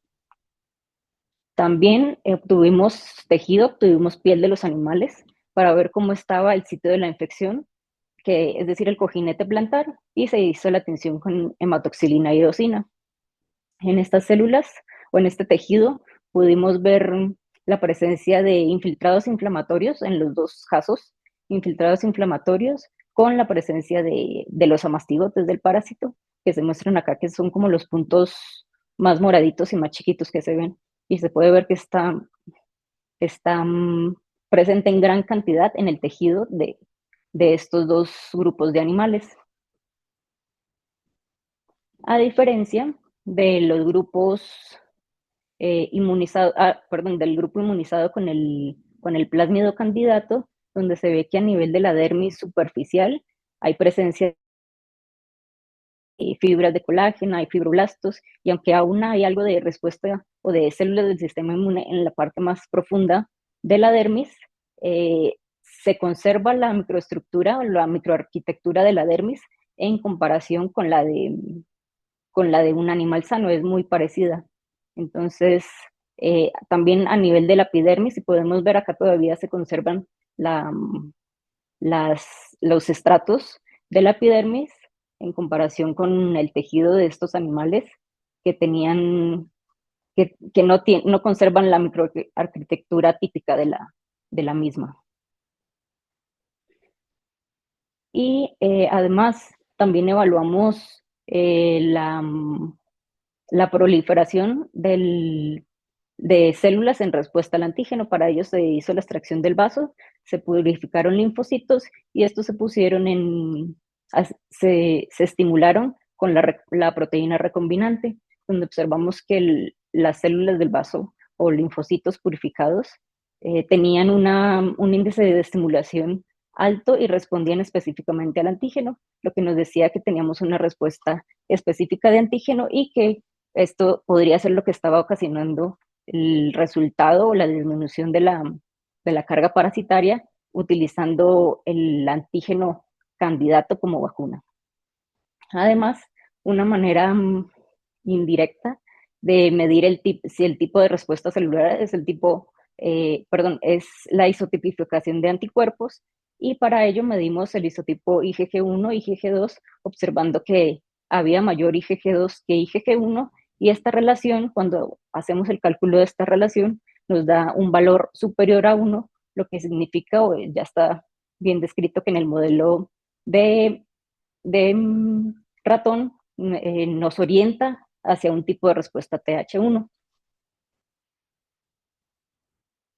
También obtuvimos tejido, obtuvimos piel de los animales para ver cómo estaba el sitio de la infección, es decir, el cojinete plantar, y se hizo la tinción con hematoxilina y eosina. En estas células o en este tejido pudimos ver la presencia de infiltrados inflamatorios en los 2 casos, infiltrados inflamatorios con la presencia de los amastigotes del parásito, que se muestran acá, que son como los puntos más moraditos y más chiquitos que se ven. Y se puede ver que está presente en gran cantidad en el tejido de estos 2 grupos de animales. A diferencia de los grupos del grupo inmunizado con el plásmido candidato, donde se ve que a nivel de la dermis superficial hay presencia de fibras de colágeno, hay fibroblastos, y aunque aún hay algo de respuesta o de células del sistema inmune en la parte más profunda de la dermis, se conserva la microestructura o la microarquitectura de la dermis en comparación con la de un animal sano, es muy parecida. Entonces, también a nivel de la epidermis, si podemos ver acá todavía se conservan los estratos de la epidermis en comparación con el tejido de estos animales que no conservan la microarquitectura típica de la misma. Y además también evaluamos la proliferación de células en respuesta al antígeno. Para ello se hizo la extracción del vaso, se purificaron linfocitos y estos se estimularon con la proteína recombinante, donde observamos que las células del vaso o linfocitos purificados tenían un índice de estimulación alto y respondían específicamente al antígeno, lo que nos decía que teníamos una respuesta específica de antígeno y que esto podría ser lo que estaba ocasionando el resultado o la disminución de la carga parasitaria utilizando el antígeno candidato como vacuna. Además, una manera indirecta de medir si el tipo de respuesta celular es es la isotipificación de anticuerpos, y para ello medimos el isotipo IgG1 y IgG2, observando que había mayor IgG2 que IgG1, y esta relación, cuando hacemos el cálculo de esta relación, nos da un valor superior a 1, lo que significa, o ya está bien descrito, que en el modelo de ratón nos orienta hacia un tipo de respuesta TH1.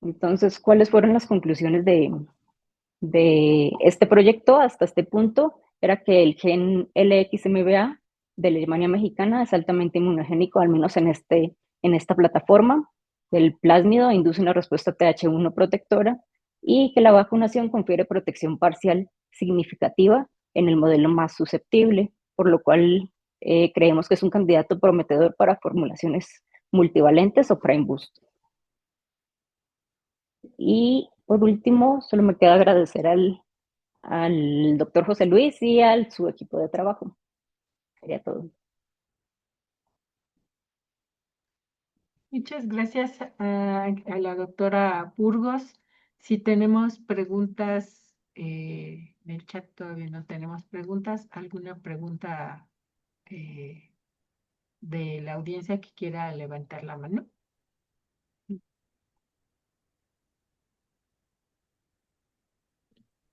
Entonces, ¿cuáles fueron las conclusiones de este proyecto hasta este punto? Era que el gen LXMBA de la Alemania mexicana es altamente inmunogénico, al menos en esta plataforma. El plásmido induce una respuesta TH1 protectora, y que la vacunación confiere protección parcial significativa en el modelo más susceptible, por lo cual creemos que es un candidato prometedor para formulaciones multivalentes o prime boost. Y por último, solo me queda agradecer al doctor José Luis y su equipo de trabajo. Sería todo.
Muchas gracias a la doctora Burgos. Si tenemos preguntas, en el chat todavía no tenemos preguntas. ¿Alguna pregunta de la audiencia que quiera levantar la mano?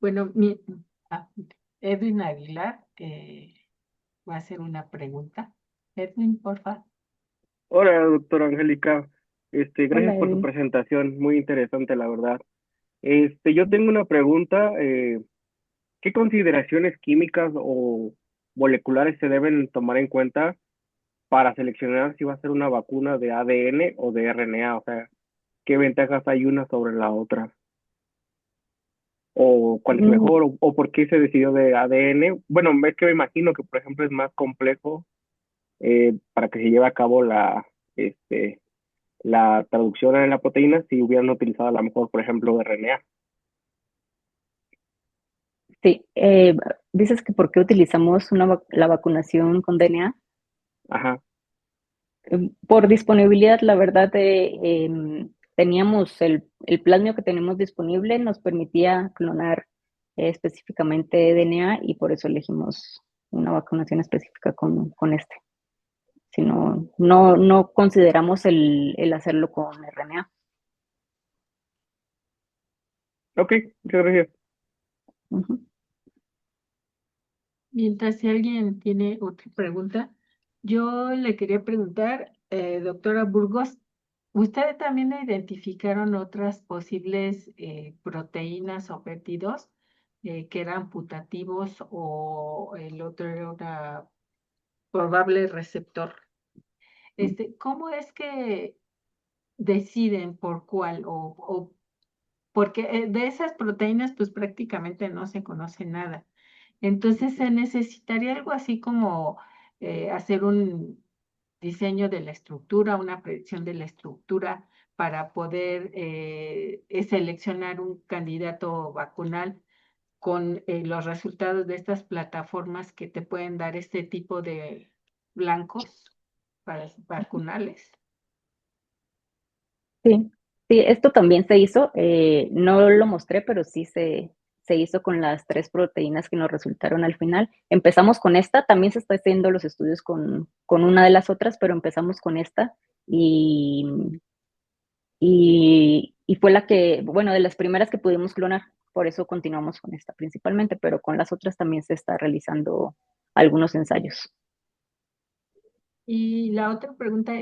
Bueno, Edwin Aguilar va a hacer una pregunta. Edwin, por favor.
Hola, doctora Angélica.
Hola,
Gracias por su
Edwin.
presentación, muy interesante, la verdad. Yo tengo una pregunta. ¿Qué consideraciones químicas o moleculares se deben tomar en cuenta para seleccionar si va a ser una vacuna de ADN o de RNA? O sea, ¿qué ventajas hay una sobre la otra? ¿O cuál es mejor? ¿O por qué se decidió de ADN? Bueno, es que me imagino que, por ejemplo, es más complejo para que se lleve a cabo la traducción en la proteína si hubieran utilizado a lo mejor, por ejemplo, RNA.
Sí, dices que por qué utilizamos la vacunación con DNA.
Ajá.
Por disponibilidad, la verdad, teníamos el plasmio que tenemos disponible, nos permitía clonar específicamente DNA, y por eso elegimos una vacunación específica con este. Si no consideramos el hacerlo con RNA.
Ok, muchas gracias.
Ujú.
Mientras si alguien tiene otra pregunta, yo le quería preguntar, doctora Burgos, ¿ustedes también identificaron otras posibles proteínas o péptidos que eran putativos o el otro era un probable receptor? ¿Cómo es que deciden por cuál porque de esas proteínas pues prácticamente no se conoce nada? Entonces se necesitaría algo así como hacer un diseño de la estructura, una predicción de la estructura para poder seleccionar un candidato vacunal con los resultados de estas plataformas que te pueden dar este tipo de blancos para vacunales.
Sí, sí, esto también se hizo. No lo mostré, pero sí se hizo con las 3 proteínas que nos resultaron al final. Empezamos con esta, también se está haciendo los estudios con una de las otras, pero empezamos con esta, y fue de las primeras que pudimos clonar. Por eso continuamos con esta principalmente, pero con las otras también se está realizando algunos ensayos.
Y la otra pregunta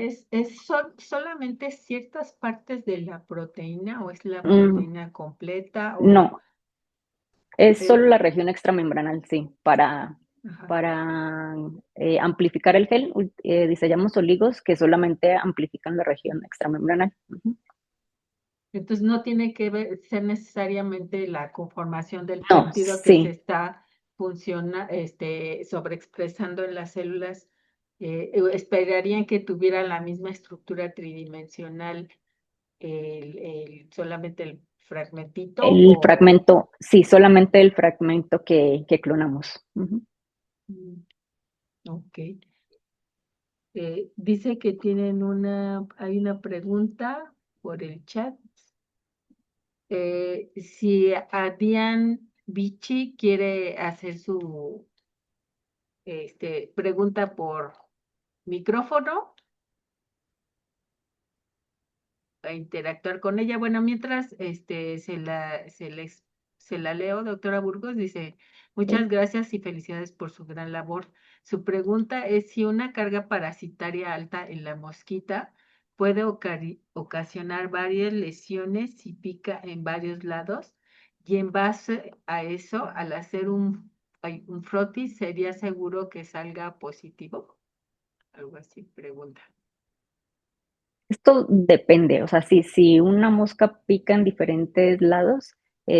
¿son solamente ciertas partes de la proteína o es la proteína completa o
No, es
eh,
solo la región extramembranal, sí, para
ajá.
amplificar el gel, diseñamos oligos que solamente amplifican la región extramembranal. Ujú.
Entonces no tiene que ser necesariamente la conformación del
No,
péptido que se
sí,
está sobreexpresando en las células. Esperarían que tuviera la misma estructura tridimensional solamente el fragmentito
El
o...
fragmento, sí, solamente el fragmento que clonamos. Ujú.
Ok. Dice que hay una pregunta por el chat. Si Adrián Vichy quiere hacer su pregunta por micrófono a interactuar con ella. Bueno, mientras se la leo, doctora Burgos, dice, muchas
Sí.
gracias y felicidades por su gran labor. Su pregunta es si una carga parasitaria alta en la mosquita puede ocasionar varias lesiones si pica en varios lados, y en base a eso, al hacer un frotis, ¿sería seguro que salga positivo? Algo así, pregunta.
Esto depende, o sea, si una mosca pica en diferentes lados,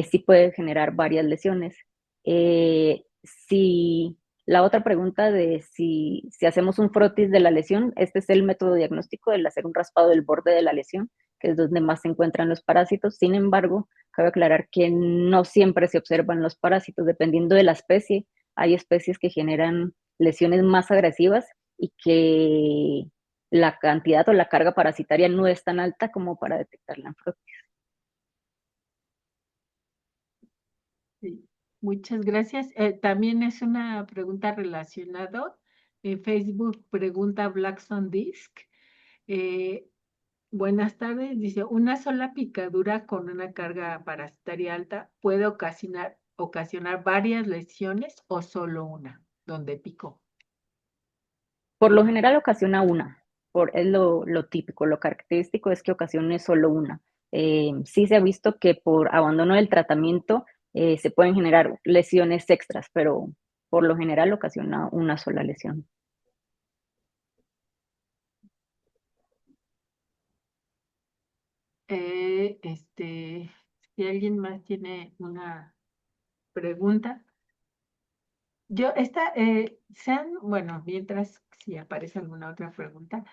sí puede generar varias lesiones. Si la otra pregunta de si hacemos un frotis de la lesión, este es el método diagnóstico, el hacer un raspado del borde de la lesión, que es donde más se encuentran los parásitos. Sin embargo, cabe aclarar que no siempre se observan los parásitos, dependiendo de la especie. Hay especies que generan lesiones más agresivas y que la cantidad o la carga parasitaria no es tan alta como para detectar la frotis.
Sí, muchas gracias. También es una pregunta relacionada. En Facebook pregunta Blackstone Disc. Eh, Buenas tardes. Dice, ¿una sola picadura con una carga parasitaria alta puede ocasionar varias lesiones o solo una donde picó?
Por lo general ocasiona una, es lo típico, lo característico es que ocasione solo una. Sí se ha visto que por abandono del tratamiento se pueden generar lesiones extras, pero por lo general ocasiona una sola lesión.
Si alguien más tiene una pregunta. Bueno, mientras si aparece alguna otra pregunta,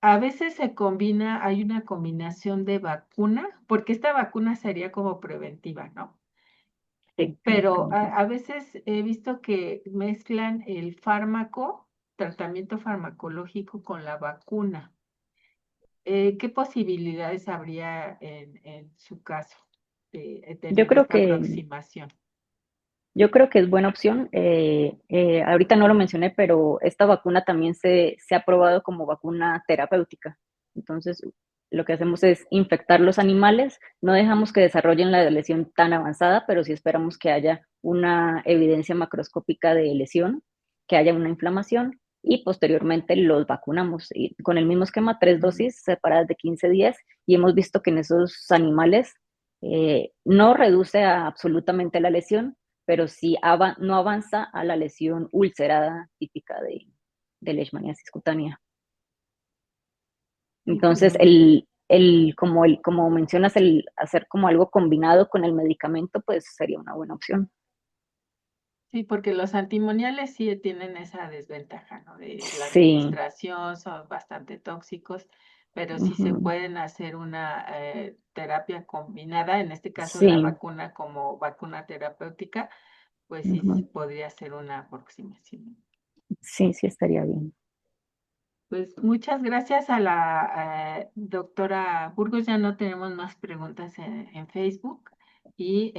a veces hay una combinación de vacuna, porque esta vacuna sería como preventiva, ¿no?
Sí,
Pero a veces he visto que mezclan el tratamiento farmacológico con la vacuna. ¿Qué posibilidades habría en su caso de
yo
tener
creo
esta
que
aproximación?
Yo creo que es buena opción. Ahorita no lo mencioné, pero esta vacuna también se ha probado como vacuna terapéutica. Entonces, lo que hacemos es infectar los animales, no dejamos que desarrollen la lesión tan avanzada, pero sí esperamos que haya una evidencia macroscópica de lesión, que haya una inflamación y posteriormente los vacunamos. Y con el mismo esquema, 3 dosis separadas de 15 días y hemos visto que en esos animales no reduce absolutamente la lesión, pero sí no avanza a la lesión ulcerada típica de leishmaniasis cutánea.
Sí, pues
Entonces, como mencionas, el hacer como algo combinado con el medicamento, pues sería una buena opción.
sí, porque los antimoniales sí tienen esa desventaja, ¿no? De la
Sí.
administración, son bastante tóxicos, pero sí se
Ujú.
pueden hacer una terapia combinada, en este caso la
Sí.
vacuna como vacuna terapéutica, pues sí
Ujú.
podría ser una aproximación.
Sí, sí estaría bien.
Pues muchas gracias a la doctora Burgos. Ya no tenemos más preguntas en Facebook y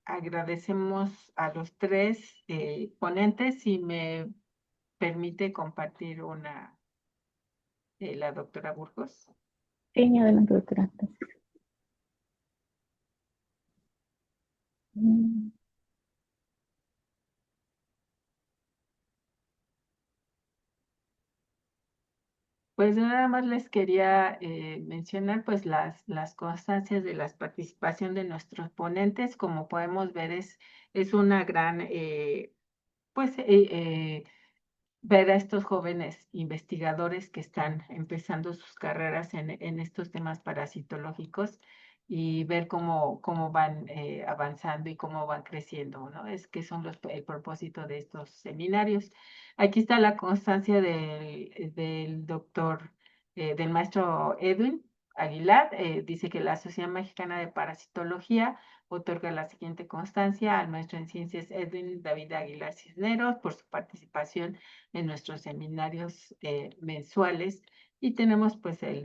agradecemos a los tres ponentes. Si me permite compartir la doctora Burgos.
Sí, adelante, doctora. Mm.
Pues nada más les quería mencionar pues las constancias de la participación de nuestros ponentes. Como podemos ver, es una gran pues ver a estos jóvenes investigadores que están empezando sus carreras en estos temas parasitológicos y ver cómo van avanzando y cómo van creciendo, ¿no? Es que son el propósito de estos seminarios. Aquí está la constancia del doctor, del maestro Edwin. Aguilar, dice que la Sociedad Mexicana de Parasitología otorga la siguiente constancia al maestro en ciencias Edwin David Aguilar Cisneros por su participación en nuestros seminarios mensuales, y tenemos pues el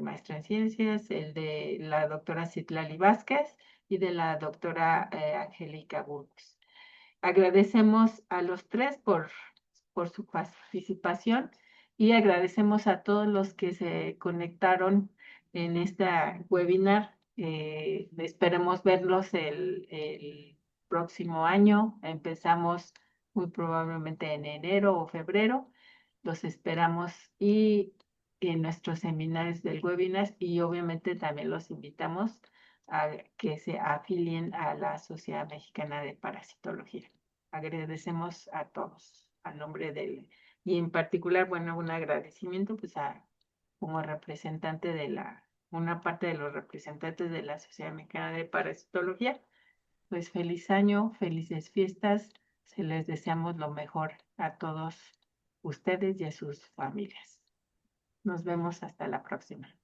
maestro en ciencias, el de la doctora Citlali Vázquez y de la doctora Angélica Burgos. Agradecemos a los tres por su participación y agradecemos a todos los que se conectaron en esta webinar. Esperemos verlos el próximo año. Empezamos muy probablemente en enero o febrero. Los esperamos y en nuestros seminarios del webinar, y obviamente también los invitamos a que se afilien a la Sociedad Mexicana de Parasitología. Agradecemos a todos a nombre del, y en particular, bueno, un agradecimiento pues como representante de una parte de los representantes de la Sociedad Mexicana de Parasitología. Pues feliz año, felices fiestas, se les deseamos lo mejor a todos ustedes y a sus familias. Nos vemos hasta la próxima.